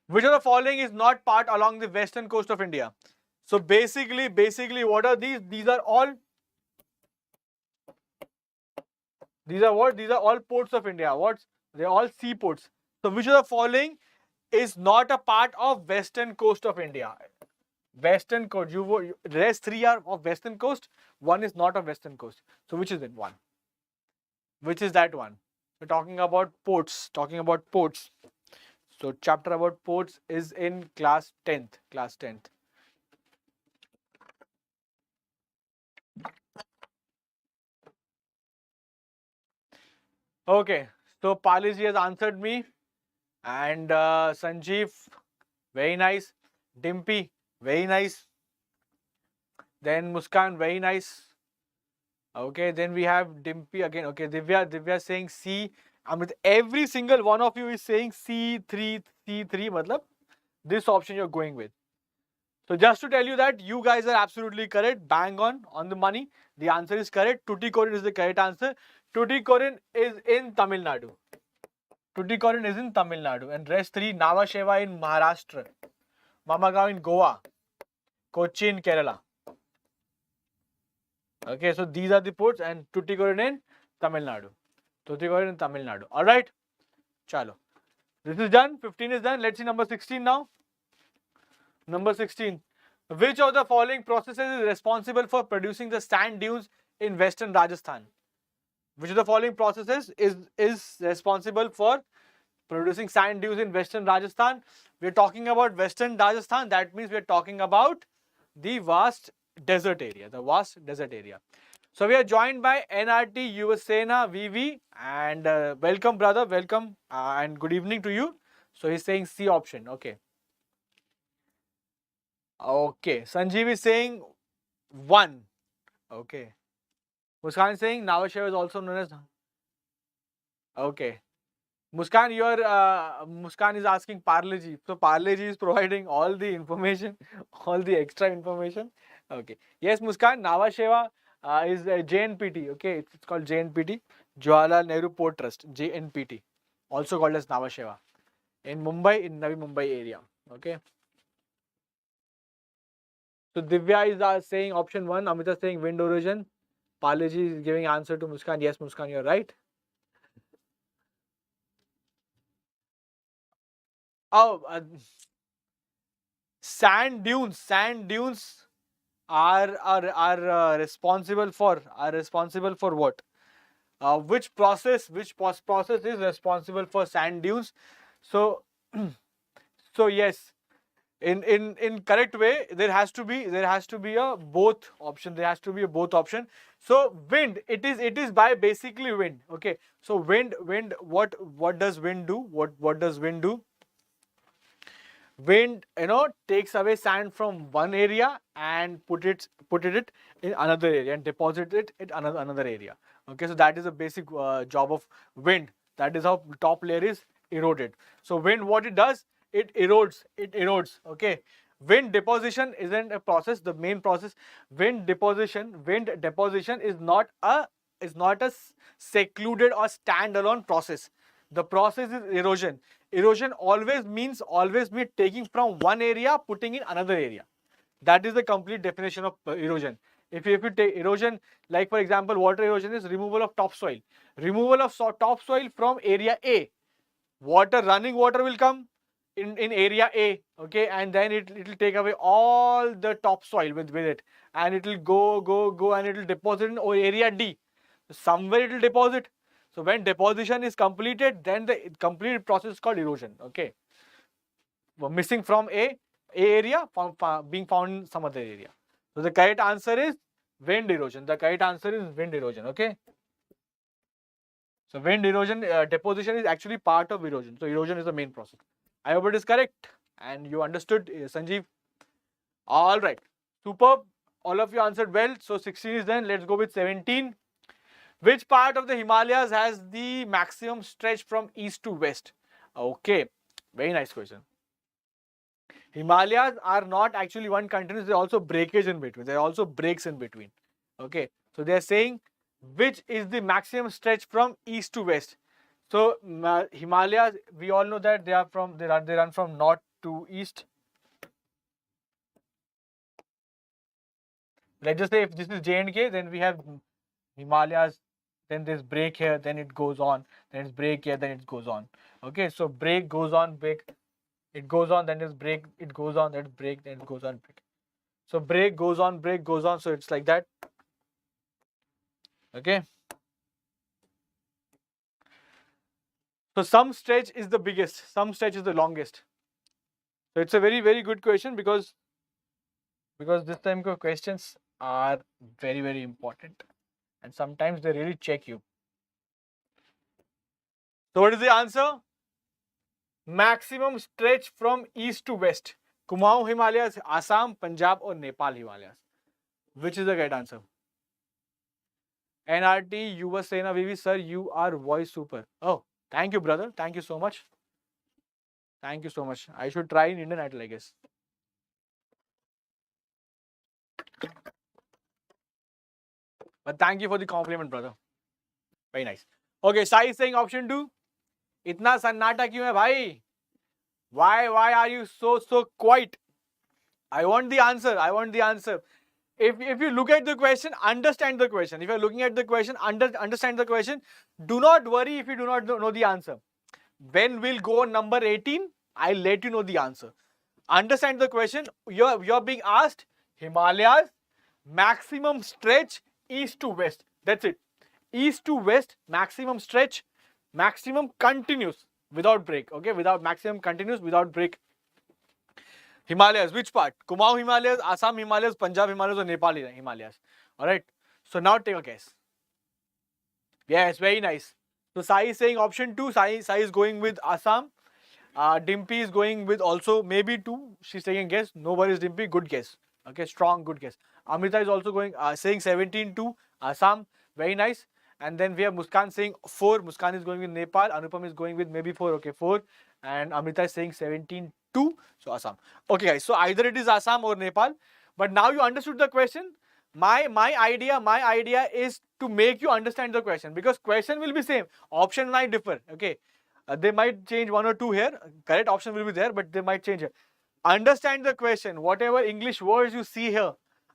Which of the following is not part along the western coast of India? So basically, what are these? These are all what? These are all ports of India. They're all seaports. So which of the following is not a part of western coast of India? Western coast. Rest three are of western coast. One is not of western coast. So which is it? One. Which is that one? We're talking about ports. So chapter about ports is in class 10th. Okay, so Paliji has answered me, and Sanjeev, very nice. Dimpy, very nice. Then Muskan, very nice. Okay, then we have Dimpy again. Okay, Divya saying C. Every single one of you is saying C3, matlab this option you're going with. So just to tell you that you guys are absolutely correct, bang on the money. The answer is correct. Tuticorin is the correct answer. Tuticorin is in Tamil Nadu. And rest three, Nhava Sheva in Maharashtra, Mamagaon in Goa, Kochi in Kerala. Okay, so these are the ports, and Tuticorin in Tamil Nadu. All right, chalo. This is done. 15 is done. Let's see number 16 now. Number 16. Which of the following processes is responsible for producing the sand dunes in western Rajasthan? Which of the following processes is responsible for producing sand dunes in western Rajasthan? We're talking about western Rajasthan. That means we're talking about the vast desert area. So we are joined by NRT Yuvasena VV, and welcome brother, welcome and good evening to you. So he's saying C option. Okay. Sanjeev is saying 1. Okay. Muskan is saying Nhava Sheva is also known as. Okay. Muskan, Muskan is asking Parleji. So Parleji is providing all the information, all the extra information. Okay. Yes, Muskan, Nhava Sheva is JNPT. Okay, it's called JNPT, Jawaharlal Nehru Port Trust, JNPT, also called as Nhava Sheva, in Mumbai, in Navi Mumbai area. Okay. So Divya is saying option 1. Amita is saying wind origin. Parleji is giving answer to Muskan. Yes, Muskan, you're right. Sand dunes are responsible for what? Which process is responsible for sand dunes? So yes, in correct way, there has to be a both option. So wind, it is by basically wind. Okay, so wind, what does wind do? What does wind do? Wind, takes away sand from one area and put it in another area and deposit it in another area. Okay, so that is a basic job of wind. That is how top layer is eroded. So wind, what it does, it erodes. It erodes. Okay. Wind deposition isn't a process. The main process, wind deposition is not a secluded or standalone process. The process is erosion. Erosion always means taking from one area, putting in another area. That is the complete definition of erosion. If you take erosion, like for example, water erosion is removal of topsoil. Removal of topsoil from area A. Running water will come in area A, okay, and then it will take away all the topsoil with it, and it will go, and it will deposit in area D. Somewhere it will deposit. So when deposition is completed, then the complete process is called erosion. Okay, missing from A area, being found in some other area. So the correct answer is wind erosion. The correct answer is wind erosion. Okay. So wind erosion, deposition is actually part of erosion. So erosion is the main process. I hope it is correct and you understood, Sanjeev. All right, superb. All of you answered well. So 16 is done. Let's go with 17. Which part of the Himalayas has the maximum stretch from east to west? Okay, very nice question. Himalayas are not actually one continuous. There are also breakage in between. There are also breaks in between. Okay, so they are saying which is the maximum stretch from east to west. So Himalayas, we all know that they run from north to east. Let's just say if this is J&K, then we have Himalayas, then there's break here, then it goes on, then it's break here, then it goes on. Okay, so break goes on, break, it goes on, then there's break, it goes on, then it's break, then it goes on, break. So break goes on, so it's like that. Okay. So some stretch is the biggest, some stretch is the longest. So it's a very, very good question because this time questions are very, very important and sometimes they really check you. So what is the answer? Maximum stretch from east to west. Kumaon Himalayas, Assam, Punjab or Nepal Himalayas. Which is the right answer? NRT, Yuva Sena Vivi, sir, you are voice super. Oh, thank you, brother. Thank you so much. Thank you so much. I should try in Indian Idol, I guess. But thank you for the compliment, brother. Very nice. Okay, Sai is saying option 2. Itna sannata kyun hai, bhai? Why are you so quiet? I want the answer. I want the answer. If you look at the question, understand the question. If you are looking at the question, understand the question. Do not worry if you do not know the answer. When we'll go on number 18, I'll let you know the answer. Understand the question. You're being asked Himalayas maximum stretch east to west. That's it. East to west maximum stretch, maximum continuous without break. Okay, without maximum continuous without break. Himalayas, which part? Kumaon Himalayas, Assam Himalayas, Punjab Himalayas or Nepal Himalayas. Alright. So now take a guess. Yes, very nice. So Sai is saying option 2. Sai is going with Assam. Dimpy is going with also maybe 2. She's taking guess. No worries, Dimpy. Good guess. Okay, strong, good guess. Amrita is also going saying 17 to Assam. Very nice. And then we have Muskan saying 4. Muskan is going with Nepal. Anupam is going with maybe 4. Okay, 4. And Amrita is saying 17 to so Assam. Okay, guys. So either it is Assam or Nepal. But now you understood the question. My idea is to make you understand the question because question will be same. Option might differ. Okay. They might change 1 or 2 here. Correct option will be there, but they might change it. Understand the question. Whatever English words you see here,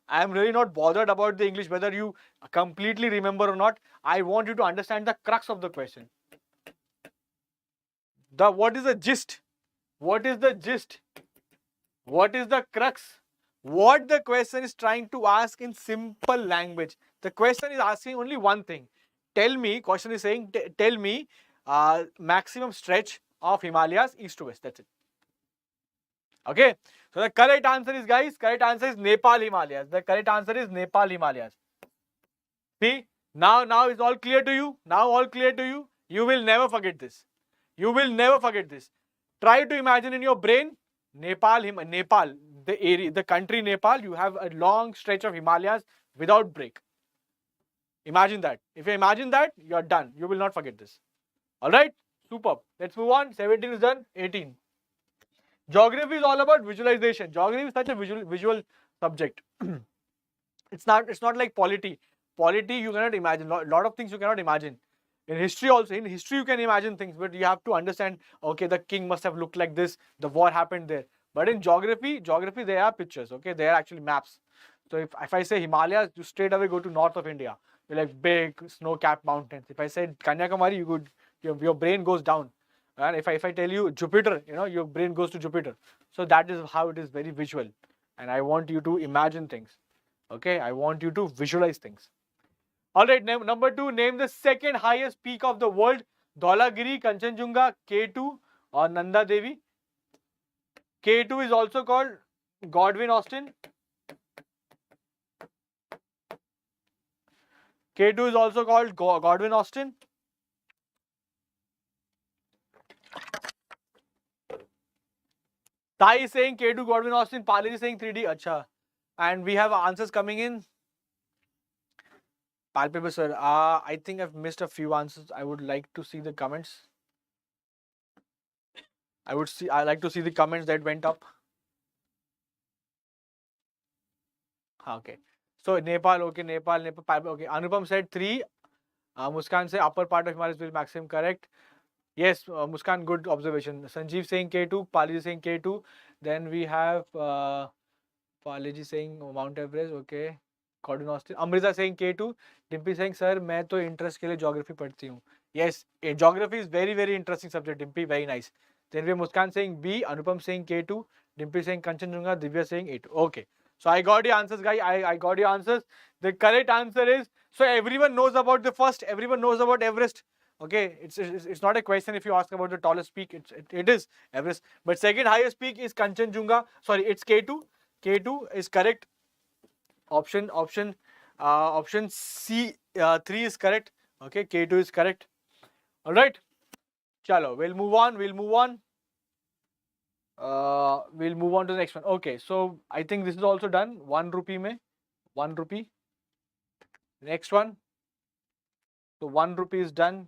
I am really not bothered about the English, whether you completely remember or not. I want you to understand the crux of the question. What is the gist? What is the gist? What is the crux? What the question is trying to ask in simple language. The question is asking only one thing. Tell me, question is saying, tell me maximum stretch of Himalayas east to west. That's it. Okay. So the correct answer is, guys, correct answer is Nepal Himalayas. The correct answer is Nepal Himalayas. See, now it's all clear to you. Now all clear to you. You will never forget this. You will never forget this. Try to imagine in your brain, Nepal, the area, the country Nepal, you have a long stretch of Himalayas without break. Imagine that. If you imagine that, you are done. You will not forget this. Alright? Superb. Let's move on. 17 is done. 18. Geography is all about visualization. Geography is such a visual subject. It's not like polity. Polity you cannot imagine. Lot of things you cannot imagine. In history also, in history you can imagine things, but you have to understand, okay, the king must have looked like this, the war happened there. But in geography there are pictures, okay, they are actually maps. So if I say Himalayas, you straight away go to north of India. You're like big snow-capped mountains. If I said Kanyakumari, you could your brain goes down. And if I tell you Jupiter, your brain goes to Jupiter. So that is how it is, very visual. And I want you to imagine things. Okay, I want you to visualize things. All right, number 2, name the second highest peak of the world. Dhaulagiri, Kanchenjunga, K2 or Nanda Devi. K2 is also called Godwin Austen. K2 is also called Godwin Austen. Tai is saying K2 Godwin Austen, Pali is saying 3D. Acha. And we have answers coming in. Palpable, sir. I think I've missed a few answers. I would like to see the comments. I like to see the comments that went up. Okay. So Nepal, okay, Nepal, okay. Anupam said 3. Muskan said upper part of Himalayas will maximum, correct. Yes, Muskan, good observation. Sanjeev saying K2, Pali saying K2. Then we have Palaji saying Mount Everest, okay. Gordon Austin. Amrita saying K2. Dimpy saying, sir, मैं तो interest के लिए geography पढ़ती हूँ. Yes, geography is very, very interesting subject. Dimpy, very nice. Then we have Muskan saying B, Anupam saying K2, Dimpy saying Kanchenjunga, Divya saying A2. Okay. So I got your answers, guys. I got your answers. The correct answer is, so everyone knows about the first, everyone knows about Everest. Okay, it's not a question if you ask about the tallest peak. It is Everest. But second highest peak is Kanchenjunga. Sorry, it's K2. K2 is correct. Option C 3 is correct. Okay, K2 is correct. All right. Chalo, we'll move on. We'll move on to the next one. Okay, so I think this is also done. 1 rupee mein, 1 rupee. Next one. So 1 rupee is done.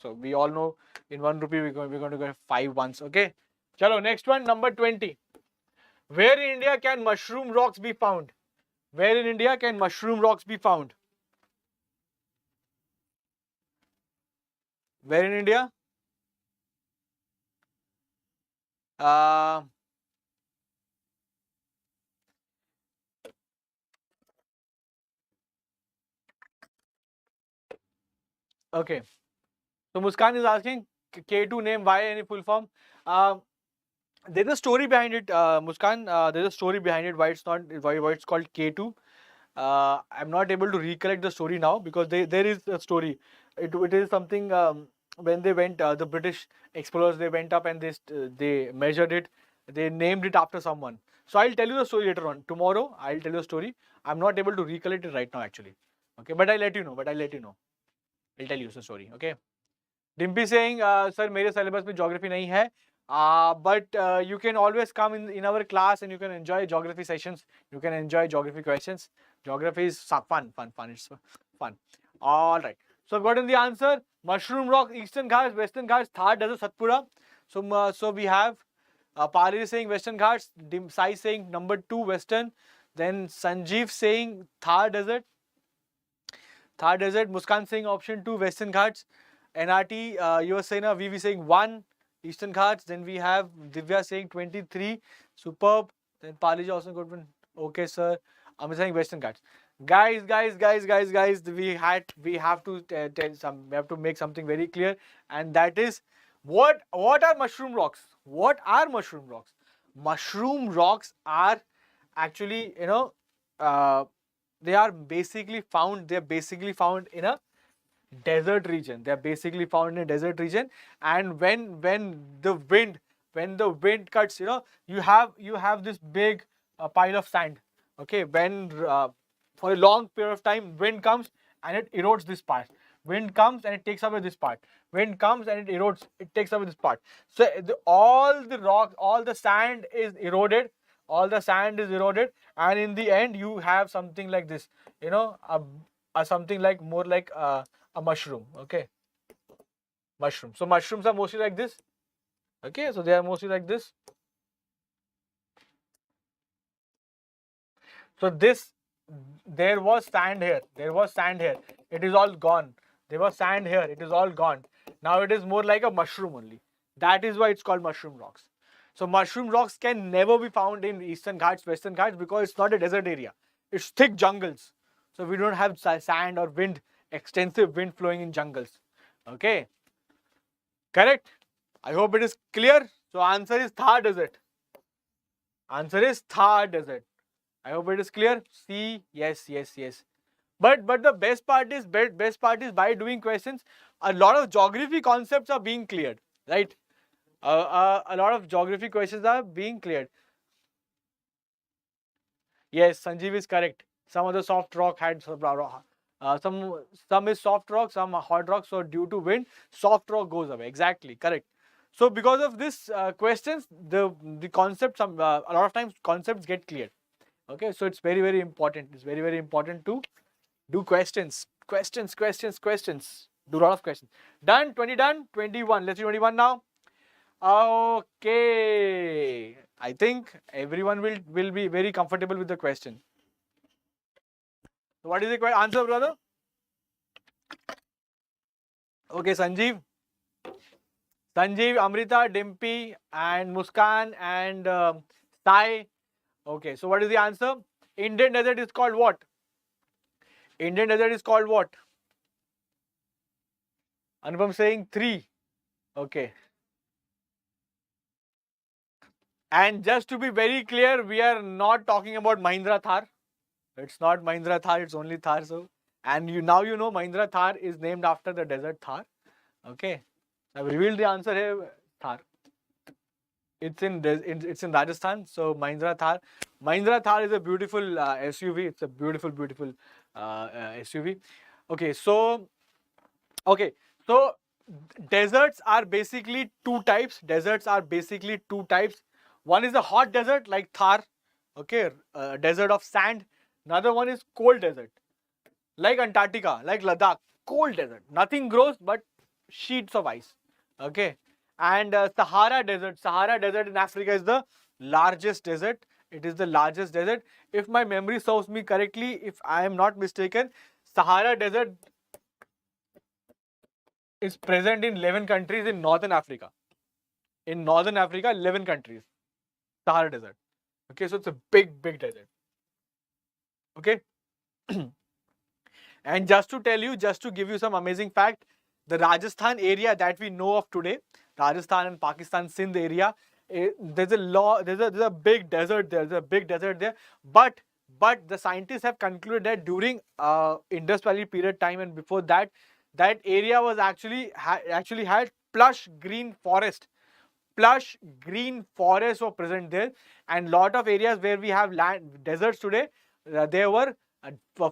So we all know in 1 rupee we're going to get 5 ones. Okay. Chalo, next one, number 20. Where in India can mushroom rocks be found? Where in India can mushroom rocks be found? Where in India? Okay. So Muskan is asking K2 name, why any full form? There's a story behind it, Muskan. There's a story behind it why it's called K2. I'm not able to recollect the story now because there is a story. It is something when they went, the British explorers, they went up and they measured it. They named it after someone. So I'll tell you the story later on. Tomorrow I'll tell you the story. I'm not able to recollect it right now actually. Okay, but I'll let you know. I'll tell you the story. Okay. Dimpy saying, sir, मेरे syllabus में geography नहीं है. But you can always come in our class and you can enjoy geography sessions. You can enjoy geography questions. Geography is fun. It's fun. All right. So I've gotten the answer. Mushroom Rock, Eastern Ghats, Western Ghats, Thar Desert, Satpura. So we have Pari saying Western Ghats, Sai saying number 2 Western. Then Sanjeev saying Thar Desert. Muskan saying option 2 Western Ghats. NRT, Yuvasena, VV saying 1 Eastern Ghats. Then we have Divya saying 23. Superb. Then Palija also got one. Okay, sir. I'm saying Western Ghats. Guys, we have to make something very clear, and that is what are mushroom rocks? What are mushroom rocks? Mushroom rocks are actually, they are basically found in a desert region. They are basically found in a desert region, and when the wind cuts, you have this big pile of sand. Okay, when for a long period of time wind comes and it erodes this part. Wind comes and it takes away this part. Wind comes and it takes away this part. So all the sand is eroded. And in the end you have something like this, something like more like a mushroom. Okay, mushroom. So mushrooms are mostly like this. Okay, so they are mostly like this. So this, there was sand here. There was sand here. It is all gone. There was sand here. It is all gone. Now it is more like a mushroom only. That is why it's called mushroom rocks. So mushroom rocks can never be found in Eastern Ghats, Western Ghats, because it's not a desert area. It's thick jungles. So we don't have sand or wind, extensive wind flowing in jungles. Okay. Correct? I hope it is clear. So answer is Thar Desert. Answer is Thar Desert. I hope it is clear. C, yes, yes, yes. But the best part is by doing questions, a lot of geography concepts are being cleared, right? A lot of geography questions are being cleared. Yes, Sanjeev is correct. Some of the soft rock had some is soft rock, some are hard rock. So due to wind, soft rock goes away. Exactly correct. So because of this questions, the concepts, a lot of times concepts get cleared. Okay, so it's very, very important. It's very, very important to do questions. Do a lot of questions. Done, 20 done, 21. Let's do 21 now. Okay. I think everyone will be very comfortable with the question. So what is the answer, brother? Okay, Sanjeev, Amrita, Dimpy, and Muskan, and Sai. Okay, so what is the answer? Indian desert is called what? Indian desert is called what? Anupam saying 3. Okay. And just to be very clear, we are not talking about Mahindra Thar. It's not Mahindra Thar, it's only Thar. So, and now you know Mahindra Thar is named after the desert Thar. Okay. I've revealed the answer here, Thar. It's in Rajasthan. So Mahindra Thar. Mahindra Thar is a beautiful SUV. It's a beautiful SUV. Okay, so deserts are basically two types. One is a hot desert like Thar, okay, desert of sand. Another one is cold desert, like Antarctica, like Ladakh, cold desert. Nothing grows but sheets of ice, okay. And Sahara Desert in Africa is the largest desert. It is the largest desert. If my memory serves me correctly, if I am not mistaken, Sahara Desert is present in 11 countries in Northern Africa. In Northern Africa, 11 countries. Sahara Desert. Okay, so it's a big desert. Okay. And just to tell you, just to give you some amazing fact, the Rajasthan area that we know of today, Rajasthan and Pakistan Sindh area, there's a big desert there. There's a big desert there. But the scientists have concluded that during Indus Valley period time and before that, that area was actually had plush green forest. Plush green forests were present there, and lot of areas where we have deserts today, there were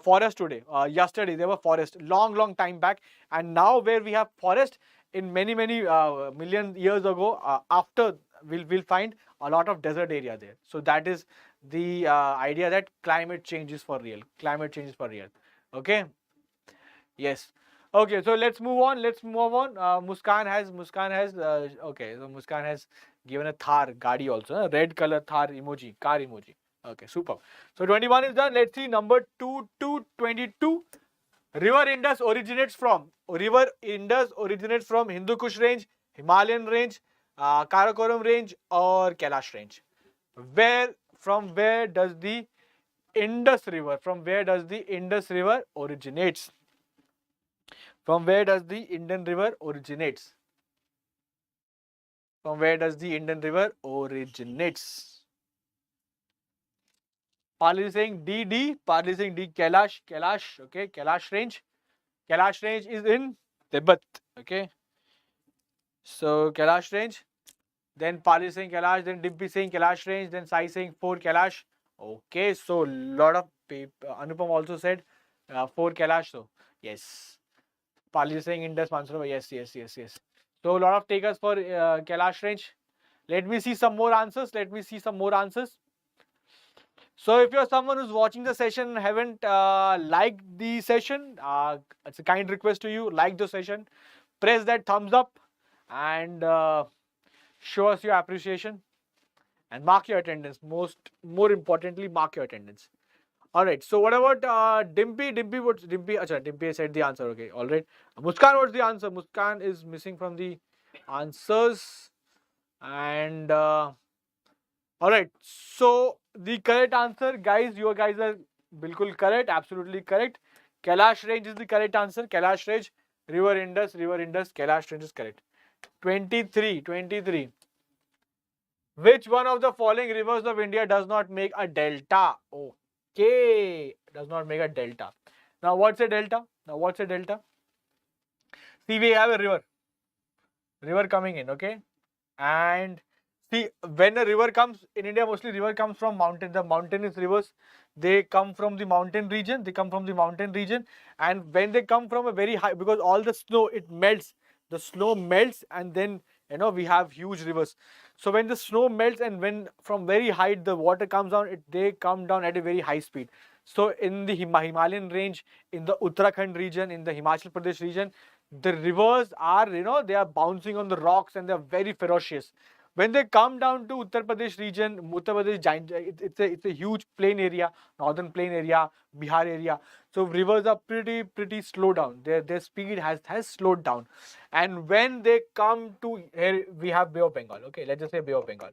forest today. Yesterday there were forest long time back, and now where we have forest in many million years ago, after we'll find a lot of desert area there. So that is the idea that climate change is for real. Okay. Yes. Okay, so let's move on. Muskan has okay. So Muskan has given a Thar Gadi also, a red color Thar emoji, car emoji. Okay, super. So 21 is done. Let's see number 2 to 22. River Indus originates from Hindu Kush range, Himalayan range, Karakoram range, or Kailash range. From where does the Indus River originates? From where does the Indian River originates? Parley is saying D. Parley is saying D. Kailash. Okay, Kailash range. Kailash range is in Tibet. Okay. So Kailash range. Then Parley is saying Kailash. Then Dimpy saying Kailash range. Then Sai saying 4 Kailash. Okay. So lot of people. Anupam also said 4 Kailash. So yes. Parley is saying Indus Mansarovar. Yes. So a lot of takers for Kailash range. Let me see some more answers. So if you're someone who's watching the session and haven't liked the session, it's a kind request to you, like the session, press that thumbs up and show us your appreciation and mark your attendance. More importantly, mark your attendance. Alright, so what about Dimpy? Dimpy, what's Dimpy? Acha, Dimpy said the answer. Okay, alright. Muskan, what's the answer? Muskan is missing from the answers. And alright, so the correct answer, guys, you guys are bilkul correct, absolutely correct. Kailash range is the correct answer. Kailash range, River Indus, Kailash range is correct. 23. Which one of the following rivers of India does not make a delta? Okay, does not make a delta. Now, what's a delta? See, we have a river coming in, okay? And see, when a river comes in India, mostly river comes from mountain. The mountainous rivers, they come from the mountain region. And when they come from a very high, because all the snow, it melts. The snow melts, and then we have huge rivers. So when the snow melts and when from very high the water comes down, they come down at a very high speed. So in the Himalayan range, in the Uttarakhand region, in the Himachal Pradesh region, the rivers are, they are bouncing on the rocks and they are very ferocious. When they come down to Uttar Pradesh region, it's a huge plain area, northern plain area, Bihar area. So rivers are pretty slow down. Their speed has slowed down. And when they come to here, we have Bay of Bengal. Okay, let's just say Bay of Bengal.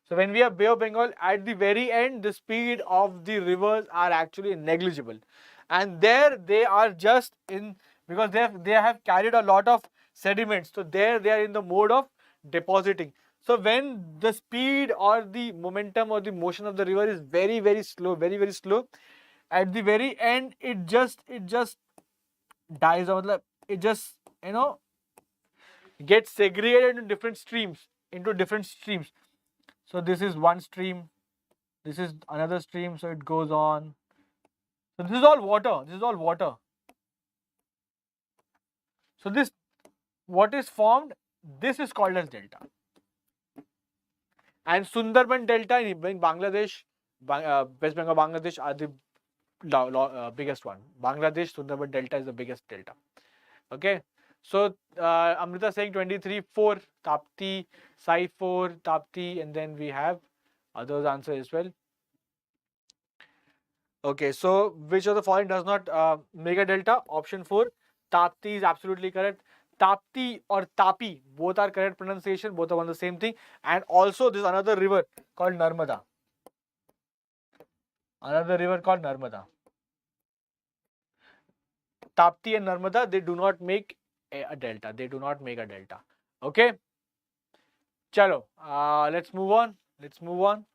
So when we have Bay of Bengal, at the very end, the speed of the rivers are actually negligible. And there they are just in, because they have carried a lot of sediments. So there they are in the mode of depositing. So when the speed or the momentum or the motion of the river is very slow, very slow, at the very end it just dies out. It just gets segregated into different streams. So this is one stream, this is another stream, so it goes on. So this is all water. So this, what is formed, this is called as delta. And Sundarban Delta in Bangladesh, West Bengal, Bangladesh are the biggest one. Bangladesh, Sundarban Delta is the biggest delta. Okay. So Amrita saying 23-4, Tapti, Sai 4, Tapti, and then we have others answer as well. Okay, so which of the following does not make a delta? Option 4, Tapti is absolutely correct. Tapti or Tapi, both are correct pronunciation, both are one the same thing. And also there's another river called Narmada. Tapti and Narmada, they do not make a delta. Okay. Chalo, let's move on.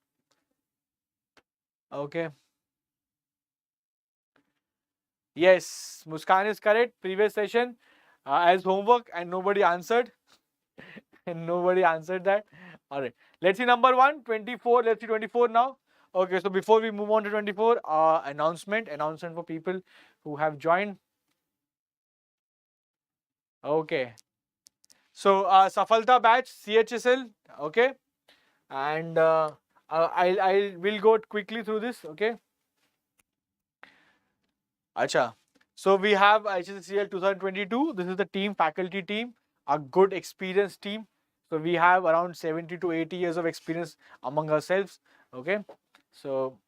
Okay. Yes, Muskan is correct. Previous session as homework and nobody answered. That. Alright. Let's see number 1, 24. Let's see 24 now. Okay, so before we move on to 24, announcement for people who have joined. Okay. So SAFALTA batch, CHSL, okay. And I will go quickly through this, okay. Acha. So we have HSCL 2022. This is the team, faculty team, a good experienced team. So we have around 70 to 80 years of experience among ourselves. Okay. So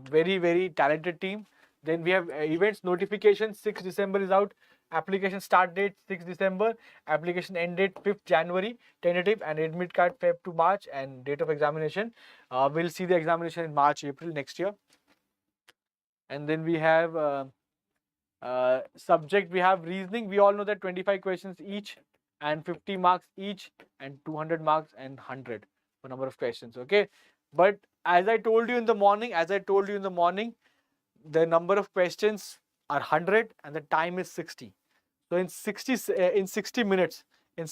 very talented team. Then we have events notification. 6 December is out. Application start date 6 December. Application end date 5th January. Tentative and admit card Feb to March, and date of examination. We'll see the examination in March, April next year. And then we have subject, we have reasoning. We all know that 25 questions each and 50 marks each and 200 marks and 100 for number of questions. Okay. But as I told you in the morning, the number of questions are 100 and the time is 60. So in 60 minutes, in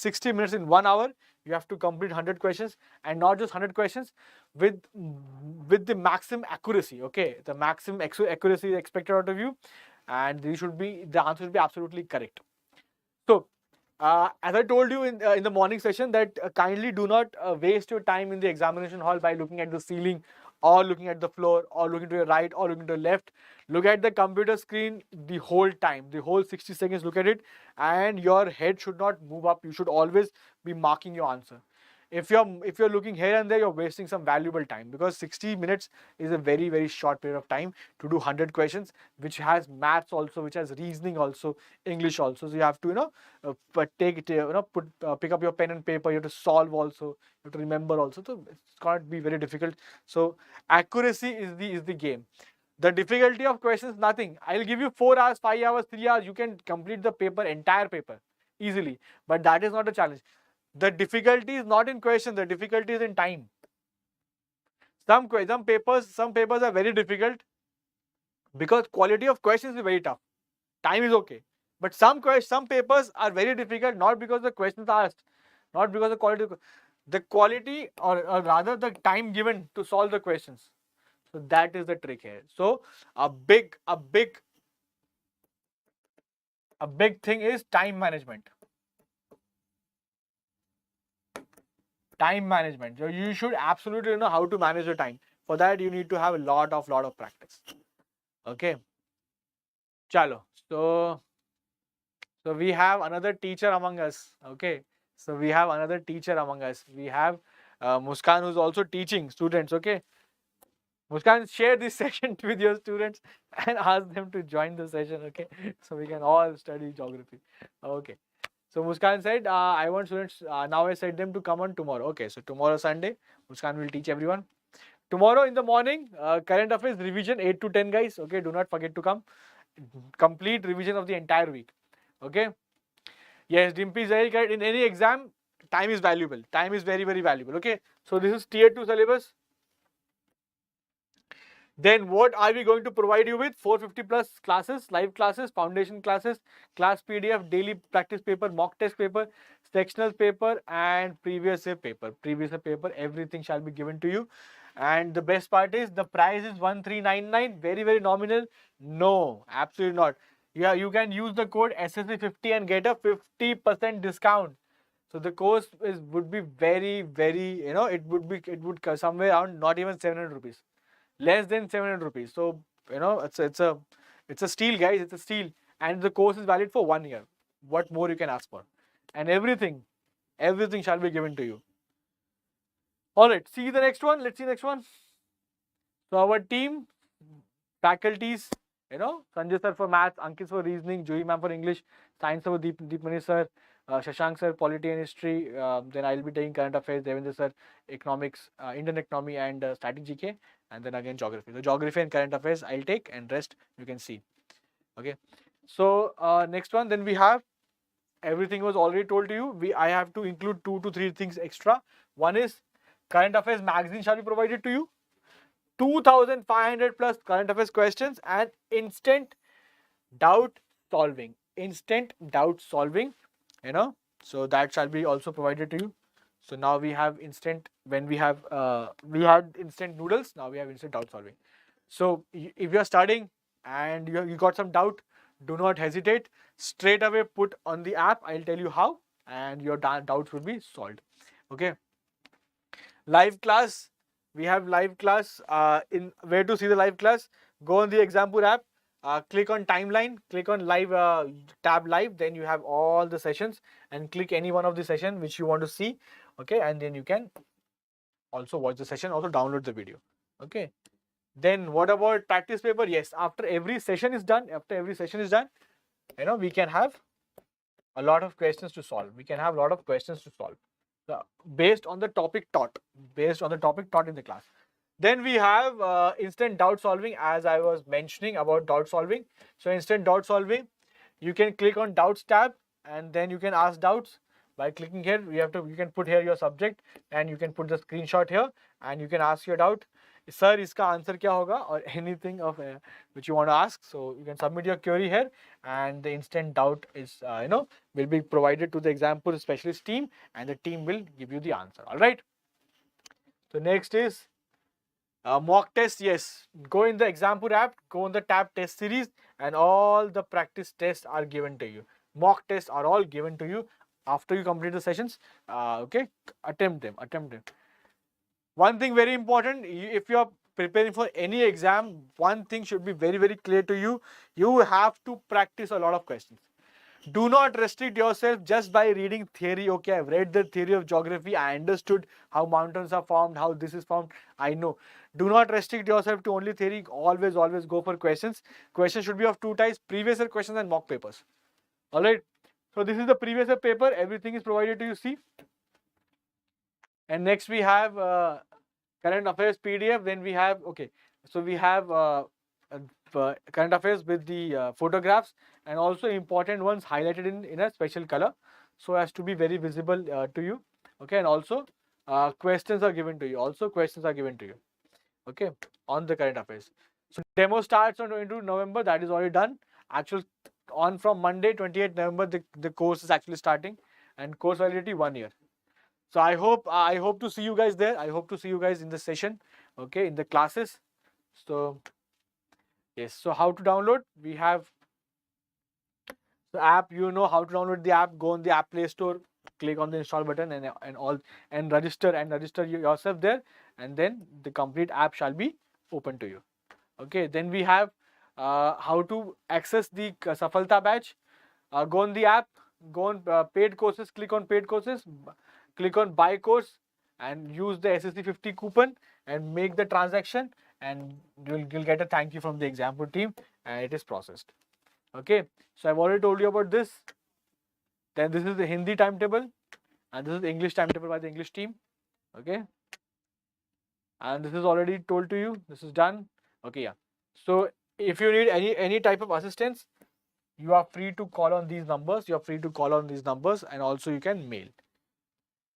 1 hour, you have to complete 100 questions, and not just 100 questions, with the maximum accuracy. Okay, the maximum accuracy is expected out of you, and the answer should be absolutely correct. So as I told you in the morning session, that kindly do not waste your time in the examination hall by looking at the ceiling, or looking at the floor, or looking to your right, or looking to your left. Look at the computer screen the whole time, the whole 60 seconds, look at it, and your head should not move up. You should always be marking your answer. If you're looking here and there, you're wasting some valuable time, because 60 minutes is a very, very short period of time to do 100 questions, which has maths also, which has reasoning also, English also. So you have to pick up your pen and paper. You have to solve also. You have to remember also. So it's can't be very difficult. So accuracy is the game. The difficulty of questions, nothing. I'll give you 4 hours, 5 hours, 3 hours. You can complete the paper, entire paper, easily. But that is not a challenge. The difficulty is not in question. The difficulty is in time. Some papers are very difficult because quality of questions is very tough. Time is okay. But some papers are very difficult, not because the questions are asked, not because the quality, or rather the time given to solve the questions. So that is the trick here. So a big thing is time management. Time management. So you should absolutely know how to manage your time. For that, you need to have a lot of practice. Okay. Chalo. So we have another teacher among us. Okay. So we have another teacher among us. We have Muskan, who's also teaching students. Okay. Muskan, share this session with your students and ask them to join the session. Okay. So we can all study geography. Okay. So Muskan said, I want students, now I said them to come on tomorrow. Okay, so tomorrow Sunday, Muskan will teach everyone. Tomorrow in the morning, current affairs revision 8 to 10 guys. Okay, do not forget to come. Complete revision of the entire week. Okay. Yes, Dimpy is very correct. In any exam, time is valuable. Time is very, very valuable. Okay. So this is tier 2 syllabus. Then what are we going to provide you with? 450 plus classes, live classes, foundation classes, class PDF, daily practice paper, mock test paper, sectional paper, and previous year paper. Previous year paper, everything shall be given to you. And the best part is the price is 1399, very, very nominal. No, absolutely not. Yeah, you can use the code SSC50 and get a 50% discount. So the course would be very, very, it would somewhere around not even 700 rupees. Less than 700 rupees. So, it's a steal, guys. It's a steal. And the course is valid for 1 year. What more you can ask for? And everything shall be given to you. All right. See the next one. Let's see the next one. So our team, faculties, Sanjay sir for maths, Ankit for reasoning, Joey ma'am for English, science for Deepmani sir, Shashank sir, polity and history. Then I'll be taking current affairs, Devendra sir, economics, Indian economy and static GK. And then again geography. So geography and current affairs I'll take, and rest you can see. Okay. So next one, then we have, everything was already told to you. I have to include 2 to 3 things extra. One is current affairs magazine shall be provided to you. 2,500 plus current affairs questions and instant doubt solving. Instant doubt solving. So that shall be also provided to you. So now we have instant, when we had instant noodles, now we have instant doubt solving. So if you are studying and you got some doubt, do not hesitate. Straight away put on the app. I'll tell you how, and your doubts will be solved. Okay. Live class. We have live class. In where to see the live class? Go on the Exampur app. Click on timeline, click on live, tab live, then you have all the sessions, and click any one of the session which you want to see. Okay, and then you can also watch the session, also download the video. Okay. Then what about practice paper? Yes, after every session is done, we can have a lot of questions to solve. Based on the topic taught in the class. Then we have instant doubt solving, as I was mentioning about doubt solving. So instant doubt solving, you can click on doubts tab, and then you can ask doubts. By clicking here, you can put here your subject, and you can put the screenshot here, and you can ask your doubt. Sir, iska answer kya hoga, or anything of which you want to ask. So you can submit your query here, and the instant doubt is will be provided to the Exampur specialist team, and the team will give you the answer. All right. So next is mock test. Yes, go in the Exampur app, go on the tab test series, and all the practice tests are given to you. Mock tests are all given to you after you complete the sessions. Okay, attempt them. One thing very important, if you are preparing for any exam, one thing should be very, very clear to you. You have to practice a lot of questions. Do not restrict yourself just by reading theory. Okay, I've read the theory of geography. I understood how mountains are formed, how this is formed. I know. Do not restrict yourself to only theory. Always, always go for questions. Questions should be of two types: previous year questions and mock papers. All right. So this is the previous year paper. Everything is provided to you. See. And next we have current affairs PDF. Then we have, okay, so we have current affairs with the photographs, and also important ones highlighted in a special color so as to be very visible to you. Okay, and also questions are given to you. Okay, on the current affairs. So demo starts on 22 November. That is already done. Actual on from Monday 28 November the course is actually starting, and course validity 1 year. So I hope to see you guys there. I hope to see you guys in the session, okay, in the classes. So yes, so how to download? We have the app. You know how to download the app. Go on the App Play Store, click on the install button and register yourself there, and then the complete app shall be open to you. Okay, then we have how to access the SAFALTA batch. Go on the app, go on paid courses, click on paid courses, click on buy course, and use the SSC 50 coupon and make the transaction, and you'll get a thank you from the Exampur team, and it is processed. Okay, so I've already told you about this. Then this is the Hindi timetable, and this is the English timetable by the English team. Okay, and this is already told to you. This is done. Okay, yeah. So if you need any type of assistance, you are free to call on these numbers. And also you can mail.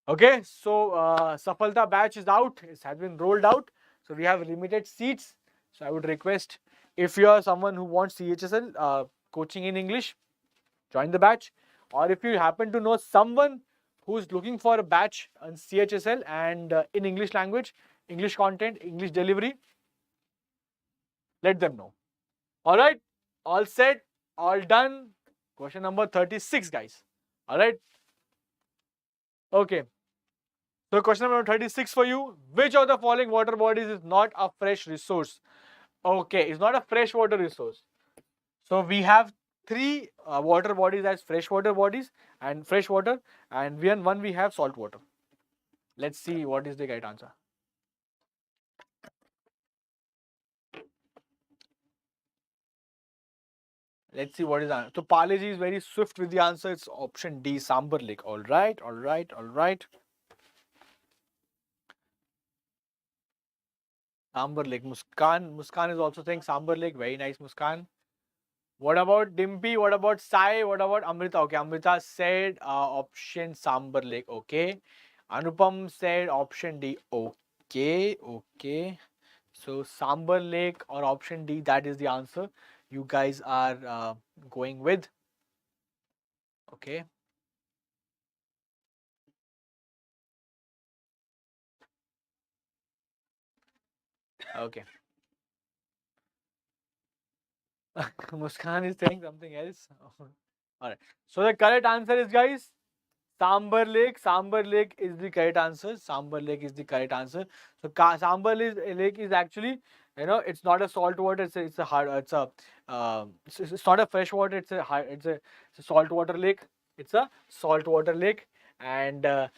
Okay, so SAFALTA batch is out. It has been rolled out. So we have limited seats. So I would request, if you are someone who wants CHSL coaching in English, join the batch. Or if you happen to know someone who is looking for a batch on CHSL and in English language, English content, English delivery, let them know. All right, all set, all done. Question number 36, guys. All right. Okay. So question number 36 for you. Which of the following water bodies is not a fresh resource? Okay, it's not a freshwater resource. So we have three water bodies as freshwater bodies and freshwater, and one we have salt water. Let's see what is the right answer. Let's see what is the answer. So Palaji is very swift with the answer. It's option D, Sambar Lake. All right, all right, all right. Sambar Lake. Muskan is also saying Sambar Lake. Very nice, Muskan. What about Dimpy? What about Sai? What about Amrita? Okay, Amrita said option Sambar Lake. Okay. Anupam said option D. Okay, okay. So Sambar Lake or option D, that is the answer you guys are going with. Okay. Okay. Muskan is saying something else. All right. So the correct answer is, guys, Sambar Lake. Sambar Lake is the correct answer. Sambar Lake is the correct answer. So Sambar Lake is actually, it's not a salt water. It's not a fresh water. It's a salt water lake. It's a salt water lake. And can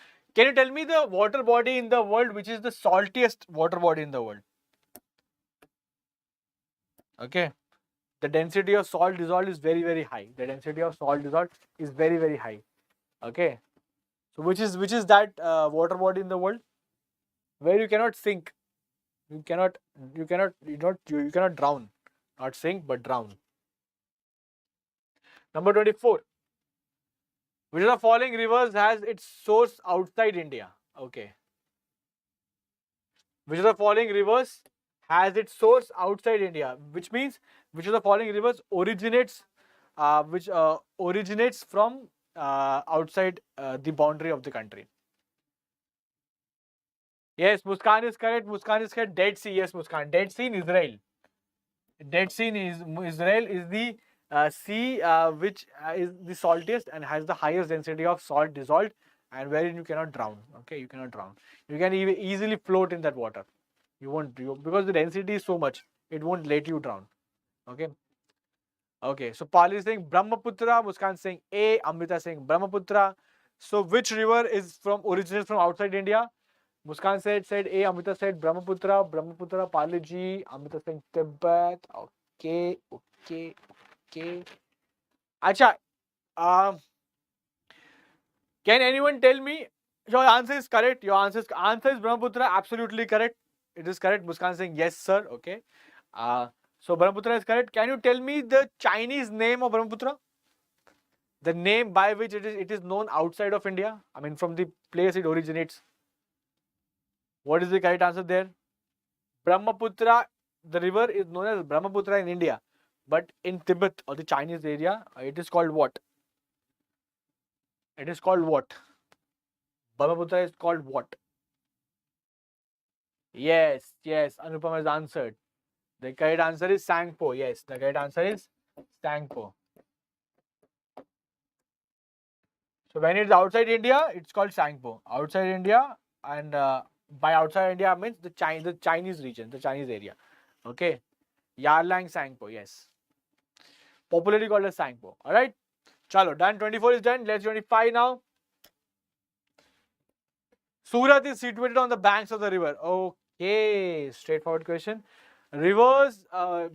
you tell me the water body in the world which is the saltiest water body in the world? Okay. The density of salt dissolved is very, very high. The density of salt dissolved is very, very high. Okay. So which is that water body in the world where you cannot sink, you cannot drown, not sink but drown. Number 24. Which of the following rivers has its source outside India? Okay. Which of the following rivers has its source outside India? Which means which of the following rivers originates from outside the boundary of the country? Yes, Muskan is correct. Muskan is correct. Dead Sea. Yes, Muskan. Dead Sea in Israel. Dead Sea in Israel is the sea which is the saltiest and has the highest density of salt dissolved, and wherein you cannot drown. Okay, you cannot drown. You can easily float in that water. You won't, because the density is so much. It won't let you drown. Okay. Okay, so Pali is saying Brahmaputra, Muskan saying A, Amrita saying Brahmaputra. So which river is from originates from outside India? Muskan said A, Amrita said Brahmaputra, Pali ji, Amrita saying Tibet. Okay, okay, okay. Acha, um, can anyone tell me? Your answer is correct. Your answer is Brahmaputra. Absolutely correct. It is correct. Muskan saying yes, sir. Okay. So Brahmaputra is correct. Can you tell me the Chinese name of Brahmaputra? The name by which it is known outside of India. I mean, from the place it originates. What is the correct answer there? Brahmaputra. The river is known as Brahmaputra in India, but in Tibet or the Chinese area, it is called what? It is called what? Brahmaputra is called what? Yes, yes. Anupam has answered. The correct answer is Sangpo. Yes, the correct answer is Sangpo. So when it's outside India, it's called Sangpo. Outside India, and by outside India means the Chinese region, the Chinese area. Okay, Yarlang Sangpo. Yes, popularly called as Sangpo. All right, chalo, done. 24 is done. Let's 25 now. Surat is situated on the banks of the river. Okay, straightforward question. Rivers,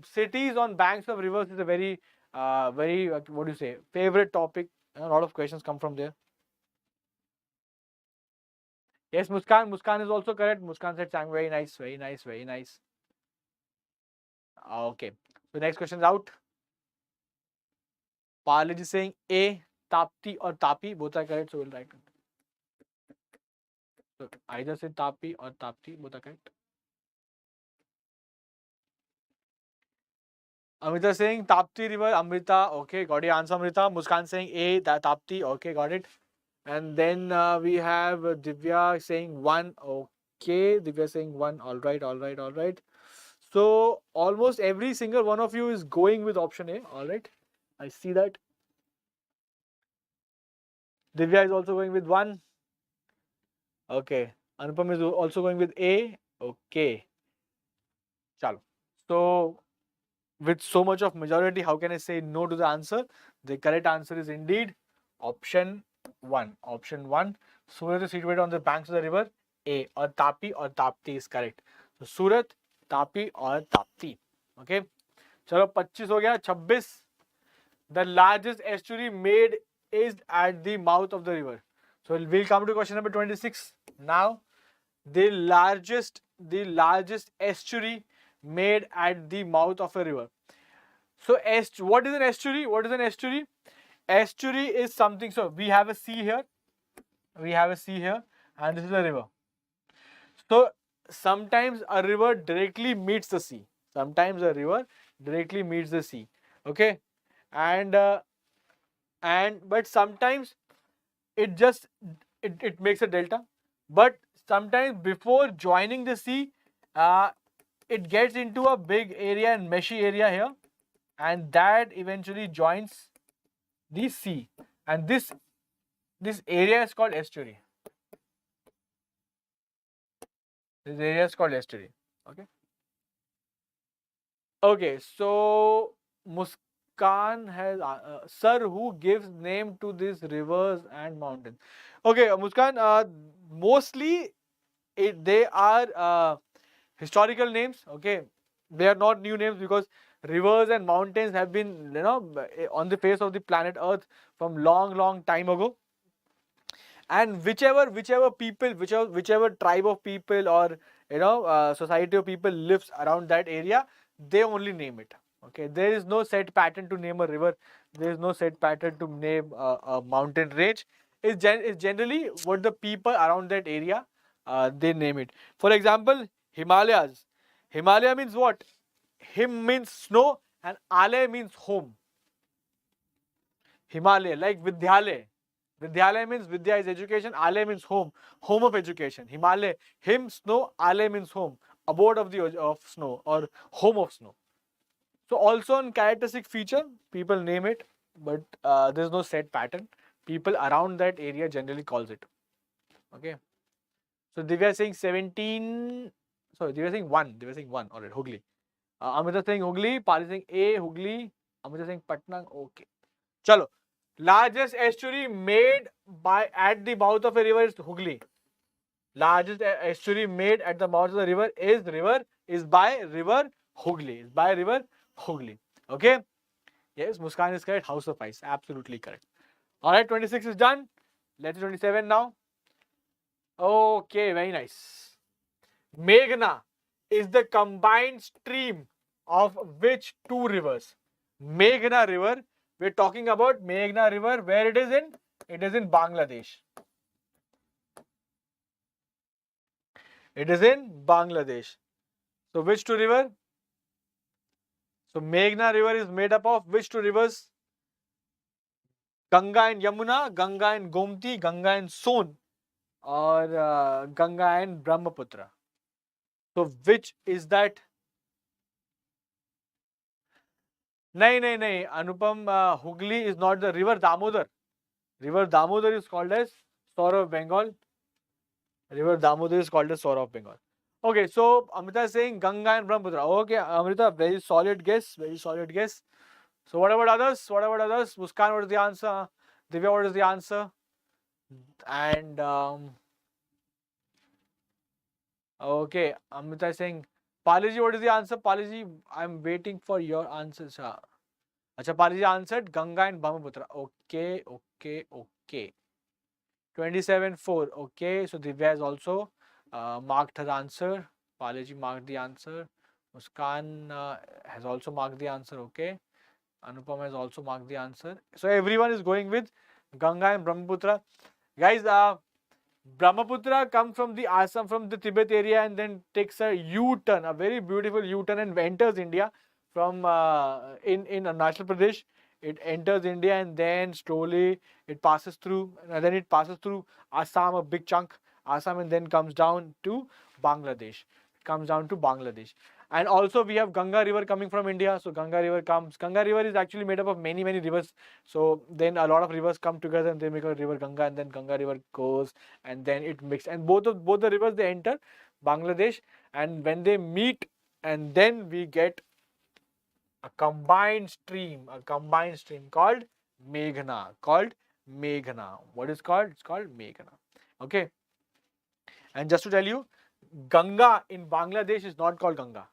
cities on banks of rivers is a very, what do you say, favorite topic. A lot of questions come from there. Yes, Muskan. Muskan is also correct. Muskan said Sang. Very nice, very nice, very nice. Okay. So next question is out. Parley is saying A, Tapti or Tapi. Both are correct, so we'll write. So either say Tapi or Tapti. Both are correct. Amrita saying Tapti river. Amrita. Okay, got your answer, Amrita. Muskan saying A, Tapti. Okay, got it. And then we have Divya saying 1. Okay, Divya saying 1. All right, all right, all right. So almost every single one of you is going with option A. All right, I see that. Divya is also going with 1. Okay. Anupam is also going with A. Okay. Chalo. So with so much of majority, how can I say no to the answer? The correct answer is indeed option 1. Option 1. Surat is situated on the banks of the river. A, or Tapti is correct. So Surat, Tapi or Tapti. Okay. Chalo, 25 ho gaya. 26. The largest estuary made is at the mouth of the river. So we'll come to question number 26 now. The largest estuary made at the mouth of a river. So what is an estuary? What is an estuary? Estuary is something. So we have a sea here. We have a sea here, and this is a river. So sometimes a river directly meets the sea. Sometimes a river directly meets the sea. Okay, and but sometimes it just it makes a delta. But sometimes before joining the sea, it gets into a big area and meshy area here, and that eventually joins the sea, and this area is called estuary. This area is called estuary. Okay. Okay. So Muskan has sir, who gives name to these rivers and mountains? Okay, Muskan. Mostly they are historical names. Okay, they are not new names because rivers and mountains have been on the face of the planet Earth from long time ago. And whichever people, whichever tribe of people or society of people lives around that area, they only name it. Okay, there is no set pattern to name a river. There is no set pattern to name a mountain range. It's generally what the people around that area they name it. For example, Himalayas. Himalaya means what? Him means snow and Ale means home. Himalaya, like Vidyalaya. Vidyalaya means Vidya is education, Ale means home, home of education. Himalaya, him, snow, Ale means home, abode of snow or home of snow. So also on characteristic feature, people name it, but there is no set pattern. People around that area generally calls it. Okay. So Divya is saying 17. Sorry, Divya is saying 1. Divya is saying 1. Alright, Hooghly. Amrita saying Hooghly. Pali saying A, Hooghly. Amrita Singh Patna. Okay. Chalo. Largest estuary made by at the mouth of a river is Hooghly. Largest estuary made at the mouth of the river is by river Hooghly. Is by river Hooghly. Okay. Yes, Muskan is correct. House of Ice. Absolutely correct. Alright, 26 is done. Let's do 27 now. Okay, very nice. Meghna is the combined stream of which two rivers? Meghna River. We're talking about Meghna River. Where it is in? It is in Bangladesh. It is in Bangladesh. So which two river? So Meghna River is made up of which two rivers? Ganga and Yamuna, Ganga and Gomti, Ganga and Son, or Ganga and Brahmaputra. So which is that? Nahi. Anupam, Hooghly is not the river Damodar. River Damodar is called as Soar of Bengal. River Damodar is called as Soar of Bengal. Okay, so Amrita is saying Ganga and Brahmaputra. Okay, Amrita, very solid guess. Very solid guess. So what about others? What about others? Muskan, what is the answer? Divya, what is the answer? And okay, Amrita is saying Paliji, what is the answer? Paliji, I'm waiting for your answers. Acha, Paliji answered Ganga and Brahmaputra. Okay. 27-4. Okay, so Divya has also marked her answer. Paliji marked the answer. Muskan has also marked the answer. Okay. Anupam has also marked the answer. So everyone is going with Ganga and Brahmaputra. Guys, Brahmaputra comes from the Assam, from the Tibet area, and then takes a U-turn, a very beautiful U-turn, and enters India from in Arunachal Pradesh. It enters India and then slowly it passes through, and then it passes through Assam, a big chunk, Assam, and then comes down to Bangladesh. It comes down to Bangladesh. And also we have Ganga River coming from India. So Ganga River comes. Ganga River is actually made up of many rivers. So then a lot of rivers come together and they make a river Ganga, and then Ganga River goes and then it mixes. And both the rivers, they enter Bangladesh, and when they meet, and then we get a combined stream called Meghna. What is called? It's called Meghna. Okay. And just to tell you, Ganga in Bangladesh is not called Ganga.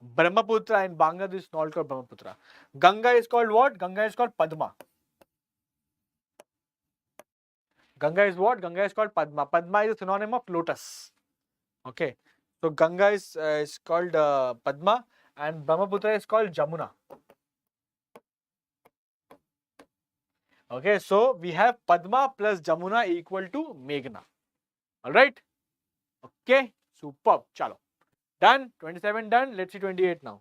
Brahmaputra in Bangladesh is not called Brahmaputra. Ganga is called what? Ganga is called Padma. Ganga is what? Ganga is called Padma. Padma is a synonym of lotus. Okay. So Ganga is called Padma, and Brahmaputra is called Jamuna. Okay, so we have Padma plus Jamuna equal to Meghna. Alright? Okay, superb. Chalo. Done. 27 done. Let's see 28 now.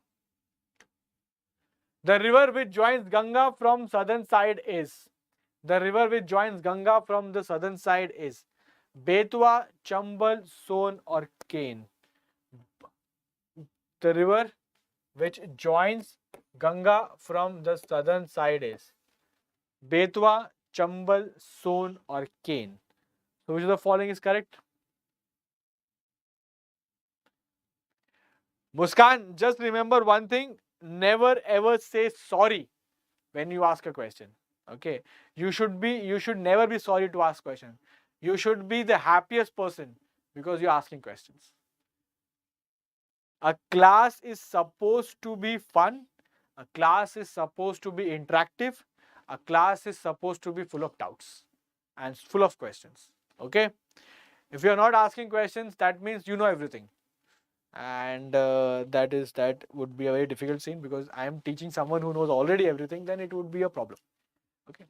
The river which joins Ganga from southern side is. The river which joins Ganga from the southern side is Betwa, Chambal, Son, or Ken. The river which joins Ganga from the southern side is Betwa, Chambal, Son, or Ken. So which of the following is correct? Muskan, just remember one thing. Never ever say sorry when you ask a question. Okay. You should never be sorry to ask questions. You should be the happiest person because you're asking questions. A class is supposed to be fun. A class is supposed to be interactive. A class is supposed to be full of doubts and full of questions. Okay. If you're not asking questions, that means you know everything. And that would be a very difficult scene, because I am teaching someone who knows already everything, then it would be a problem. Okay.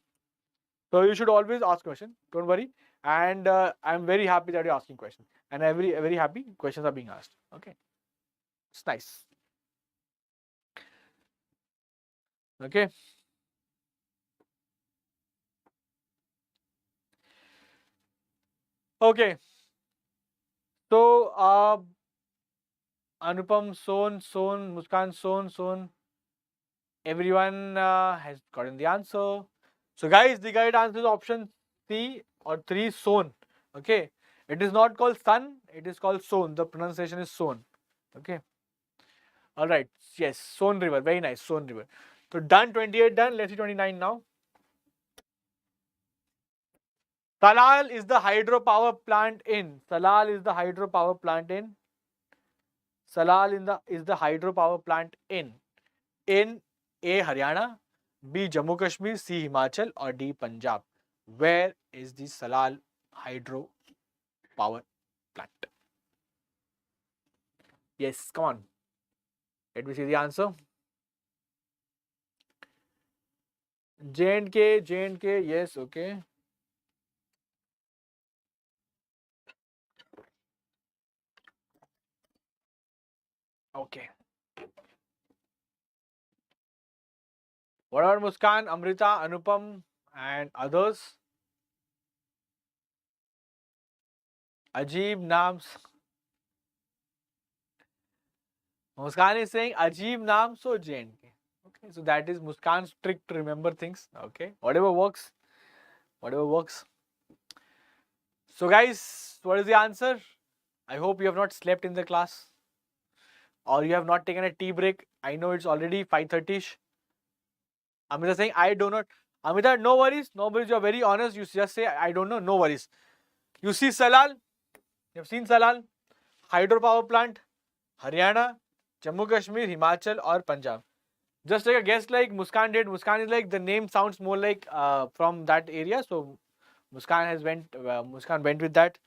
So you should always ask questions. Don't worry. And I'm very happy that you're asking questions. And I'm very happy questions are being asked. Okay. It's nice. Okay. Okay. So Anupam, Son, Muskan, Son. Everyone has gotten the answer. So guys, the correct answer is option C or 3, Son. Okay. It is not called sun, it is called Son. The pronunciation is Son. Okay. Alright. Yes, Son River. Very nice. Son River. So done, 28 done. Let's see 29 now. Salal is the hydropower plant in. Salal is the hydropower plant in. Salal is the hydropower plant in. In A. Haryana, B. Jammu Kashmir, C. Himachal, or D. Punjab. Where is the Salal hydro power plant? Yes, come on. Let me see the answer. J&K, yes, okay. Okay. What about Muskan, Amrita, Anupam, and others? Ajeeb naams. Muskan is saying Ajeeb naam, so J&K. Okay, so that is Muskan's trick to remember things. Okay, whatever works. Whatever works. So guys, what is the answer? I hope you have not slept in the class or you have not taken a tea break. I know it's already 5:30ish. Amrita saying, I do not. Amrita, no worries. No worries. You are very honest. You just say, I don't know. No worries. You see Salal. You have seen Salal. Hydropower plant. Haryana, Jammu Kashmir, Himachal, or Punjab. Just take a guess like Muskan did. Muskan is like, the name sounds more like from that area. So Muskan went with that.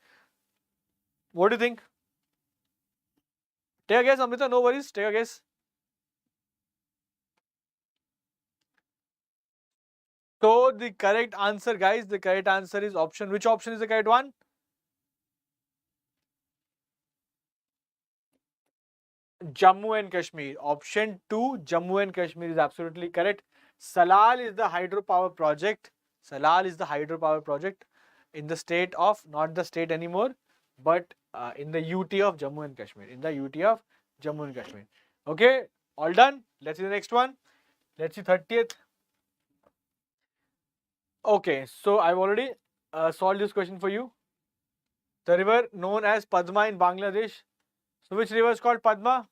What do you think? Take a guess, Amrita. No worries. Take a guess. So the correct answer, guys, the correct answer is option. Which option is the correct one? Jammu and Kashmir. Option 2, Jammu and Kashmir is absolutely correct. Salal is the hydropower project. Salal is the hydropower project in the state of, not the state anymore, but in the UT of Jammu and Kashmir. In the UT of Jammu and Kashmir. Okay, all done. Let's see the next one. Let's see 30th. Okay, so I've already solved this question for you. The river known as Padma in Bangladesh. So which river is called Padma?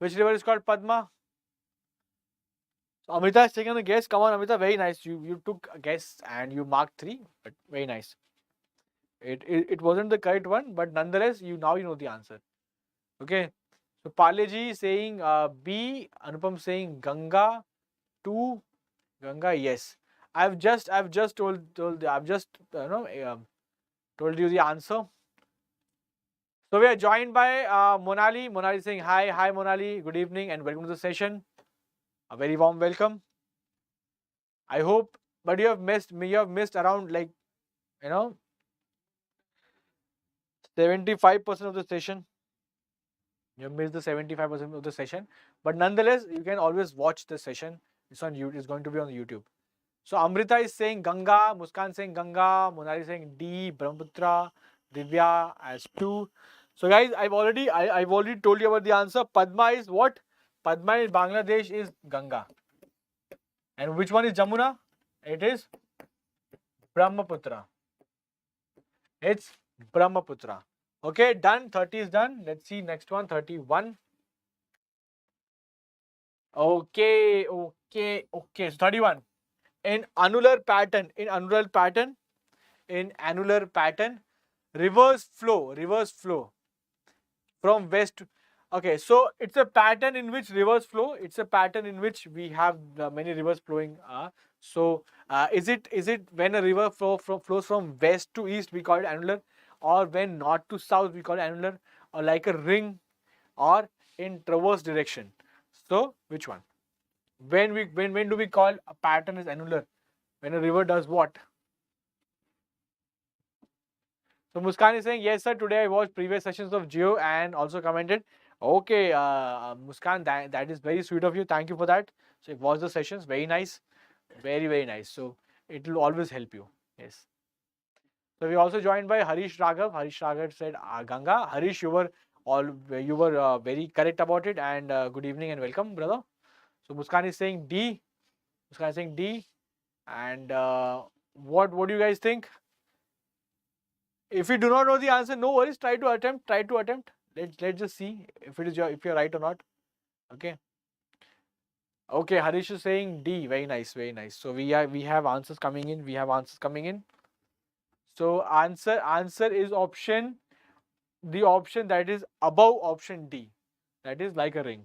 Which river is called Padma? So Amrita is taking a guess. Come on, Amrita, very nice. You took a guess and you marked 3, but very nice. It wasn't the correct one, but nonetheless, you know the answer. Okay. So Parleji saying B, Anupam saying Ganga, 2, Ganga, yes. I've just told I've just told you the answer. So we are joined by Monali. Monali saying hi Monali, good evening and welcome to the session. A very warm welcome. I hope, but you have missed around 75% of the session. You have missed the 75% of the session, but nonetheless, you can always watch the session. It's on YouTube. It's going to be on YouTube. So Amrita is saying Ganga, Muskan saying Ganga, Monali saying D, Brahmaputra, Divya as 2. So guys, I've already told you about the answer. Padma is what? Padma in Bangladesh is Ganga. And which one is Jamuna? It is Brahmaputra. It's Brahmaputra. Okay, done. 30 is done. Let's see next one, 31. Okay. So 31. In annular pattern, reverse flow from west to, okay, so it's a pattern in which reverse flow, it's a pattern in which we have many rivers flowing. Is it when a river flows from west to east, we call it annular, or when north to south, we call it annular, or like a ring, or in traverse direction? So which one? When do we call a pattern is annular? When a river does what? So Muskan is saying, yes sir, today I watched previous sessions of Geo and also commented. Okay, Muskan, that is very sweet of you. Thank you for that. So you watched the sessions, very nice. Very, very nice. So it will always help you. Yes. So we also joined by Harish Raghav. Harish Raghav said Ganga. Harish, you were very correct about it, and good evening and welcome, brother. So Muskan is saying D. Muskan is saying D. And what do you guys think? If you do not know the answer, no worries. Try to attempt. Let's just see if you're right or not. Okay. Okay, Harish is saying D. Very nice, very nice. So we have answers coming in. We have answers coming in. So answer is option, the option that is above option D. That is like a ring.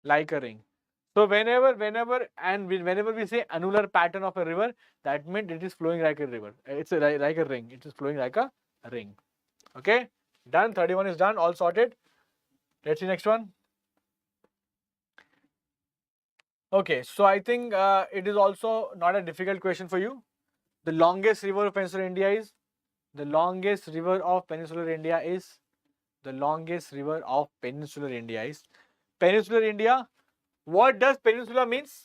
Like a ring. So whenever we say annular pattern of a river, that means it is flowing like a river. It's like a ring. It is flowing like a ring. Okay, done. 31 is done. All sorted. Let's see next one. Okay, so I think it is also not a difficult question for you. The longest river of Peninsular India is the longest river of Peninsular India is the longest river of Peninsular India is Peninsular India. What does peninsula means?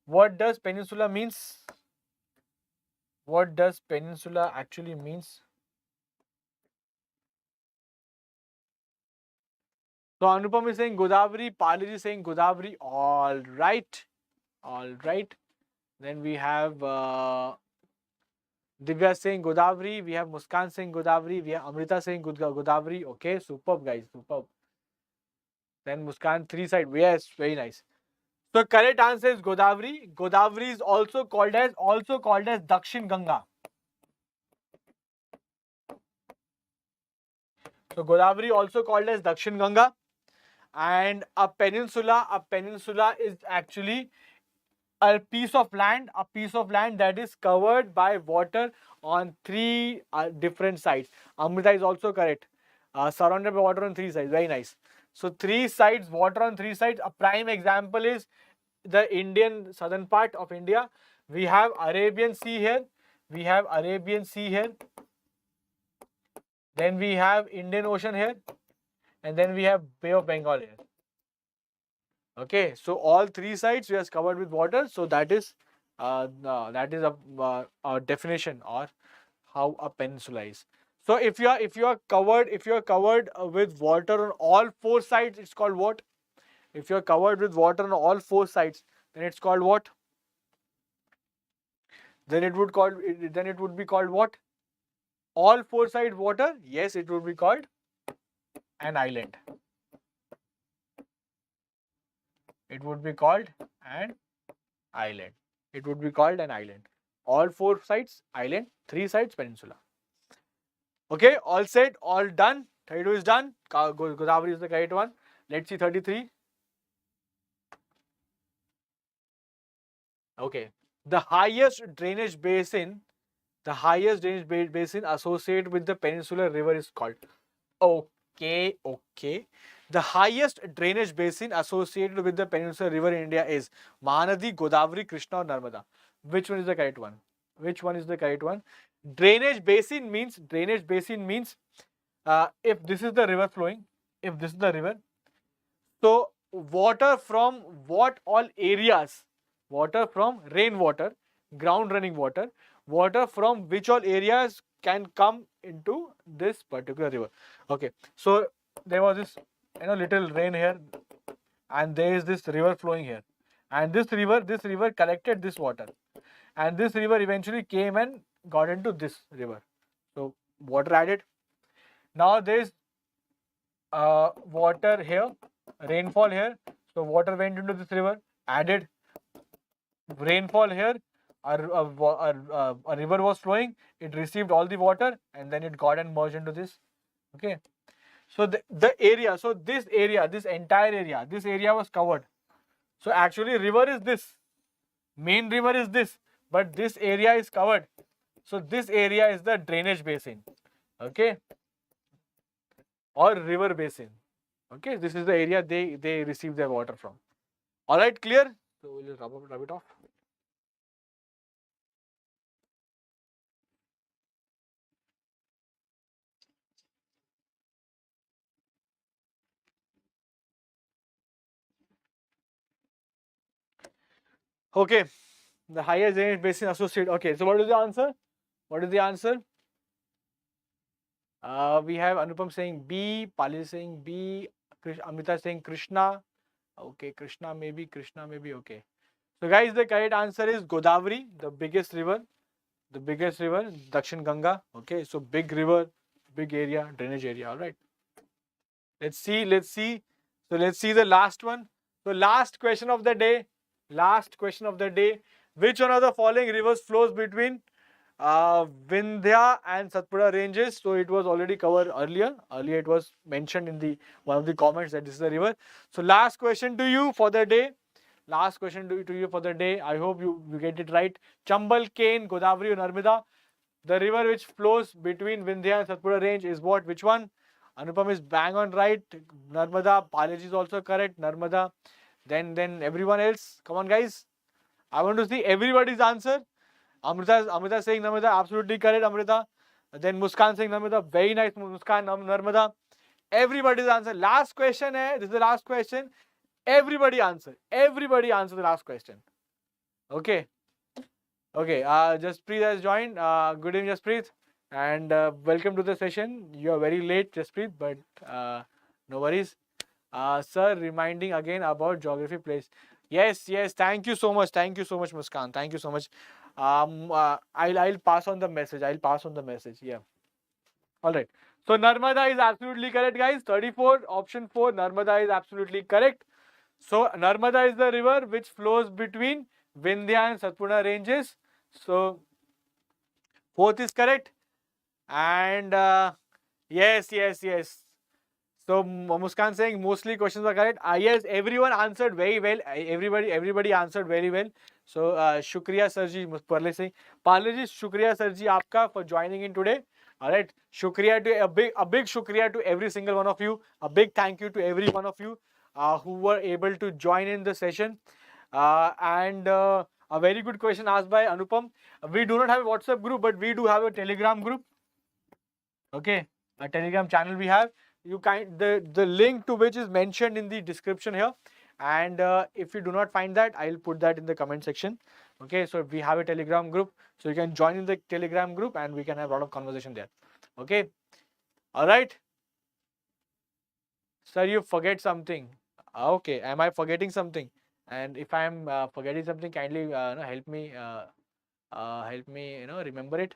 What does peninsula means? What does peninsula actually means? So Anupam is saying Godavari, Paliji is saying Godavari. All right, all right. Then we have Divya saying Godavari. We have Muskan saying Godavari. We have Amrita saying Godavari. Okay, superb guys, superb. Then Muskan three side. Yes, very nice. So correct answer is Godavari. Godavari is also called as Dakshin Ganga. So Godavari also called as Dakshin Ganga. And a peninsula is actually a piece of land that is covered by water on three different sides. Amrita is also correct. Surrounded by water on three sides. Very nice. So three sides, water on three sides. A prime example is the Indian southern part of India. We have Arabian Sea here. We have Arabian Sea here. Then we have Indian Ocean here. And then we have Bay of Bengal here. Okay, so all three sides we are covered with water. So that is a definition or how a peninsula is. So if you are covered with water on all four sides, it's called what? If you are covered with water on all four sides, then it's called what? Then it would be called what? All four sides water? Yes, it would be called an island. It would be called an island. It would be called an island. All four sides island, three sides peninsula. Okay, all set, all done. 32 is done. Godavari is the correct one. Let's see 33. Okay, the highest drainage basin associated with the peninsular river is called. Okay. The highest drainage basin associated with the peninsular river in India is Mahanadi, Godavari, Krishna or Narmada. Which one is the correct one? Which one is the correct one? Drainage basin means if this is the river flowing, if this is the river, so water from what all areas? Water from rainwater, ground running water, water from which all areas can come into this particular river. Okay, so there was this little rain here, and there is this river flowing here, and this river collected this water, and this river eventually came and got into this river. So water added. Now there is water here, rainfall here. So water went into this river, added rainfall here. A river was flowing. It received all the water, and then it got and merged into this. Okay. So the area, so this entire area, this area was covered. So actually river is this, main river is this, but this area is covered. So this area is the drainage basin. Okay. Or river basin. Okay, this is the area they receive their water from. All right, clear? So we'll just rub it off. Okay, the highest drainage basin associated. Okay, so what is the answer? What is the answer? We have Anupam saying B, Pali saying B, Amrita saying Krishna. Okay, Krishna maybe. Okay. So guys, the correct answer is Godavari, the biggest river, Dakshin Ganga. Okay, so big river, big area, drainage area. All right. Let's see. So let's see the last one. So last question of the day. Last question of the day. Which one of the following rivers flows between Vindhya and Satpura ranges? So it was already covered earlier. Earlier it was mentioned in the one of the comments that this is a river. So last question to you for the day. Last question to you for the day. I hope you get it right. Chambal, Ken, Godavari, or Narmada. The river which flows between Vindhya and Satpura range is what? Which one? Anupam is bang on right. Narmada. Balaji is also correct. Narmada. Then everyone else. Come on, guys. I want to see everybody's answer. Amrita saying Narmada. Absolutely correct, Amrita. Then Muskan saying Narmada. Very nice, Muskan. Narmada. Everybody's answer. Last question. This is the last question. Everybody answer. Everybody answer the last question. Okay. Okay. Jaspreet has joined. Good evening, Jaspreet. And welcome to the session. You are very late, Jaspreet, but no worries. Sir, reminding again about geography place. Yes. Thank you so much. Thank you so much, Muskan. Thank you so much. I'll pass on the message. Yeah. All right. So Narmada is absolutely correct, guys. 34, option 4. Narmada is absolutely correct. So Narmada is the river which flows between Vindhya and Satpura ranges. So fourth is correct. And yes. So Muskan saying mostly questions are correct. Yes, everyone answered very well. Everybody answered very well. So Shukriya Sirji, Parle saying, Parle ji, Shukriya Sirji aapka for joining in today. All right, Shukriya to a big Shukriya to every single one of you. A big thank you to every one of you who were able to join in the session. And a very good question asked by Anupam. We do not have a WhatsApp group, but we do have a Telegram group. Okay, a Telegram channel we have. The link to which is mentioned in the description here. And if you do not find that, I'll put that in the comment section. Okay, so we have a Telegram group, so you can join in the Telegram group and we can have a lot of conversation there. Okay, all right. Sir, you forget something. Okay, am I forgetting something? And if I am forgetting something, kindly help me. Help me, remember it.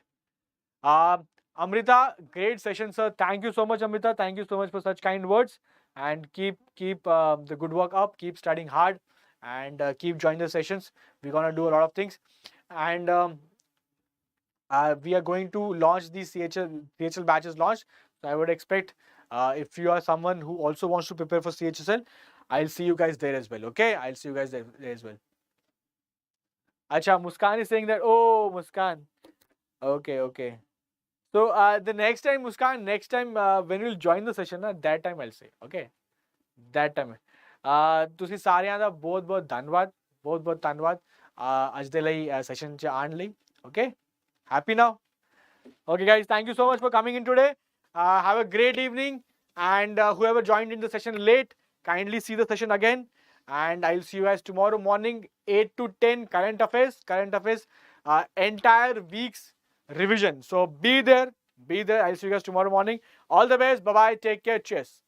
Amrita, great session, sir. Thank you so much, Amrita. Thank you so much for such kind words. And keep the good work up. Keep studying hard, and keep joining the sessions. We're gonna do a lot of things, and we are going to launch the CHL batches launch. So I would expect if you are someone who also wants to prepare for CHSL, I'll see you guys there as well. Okay, I'll see you guys there as well. Acha, Muskan is saying that. Oh, Muskan. Okay. So the next time, Muskan, when you'll join the session, that time I'll say. Okay, that time. ਤੁਸੀਂ ਸਾਰਿਆਂ ਦਾ ਬਹੁਤ ਧੰਨਵਾਦ ਅੱਜ ਦੇ ਲਈ session 'ਚ ਆਉਣ ਲਈ. Okay, happy now. Okay, guys, thank you so much for coming in today. Have a great evening, and whoever joined in the session late, kindly see the session again. And I'll see you guys tomorrow morning, 8 to 10, current affairs, entire week's revision. So be there. I'll see you guys tomorrow morning. All the best. Bye-bye. Take care. Cheers.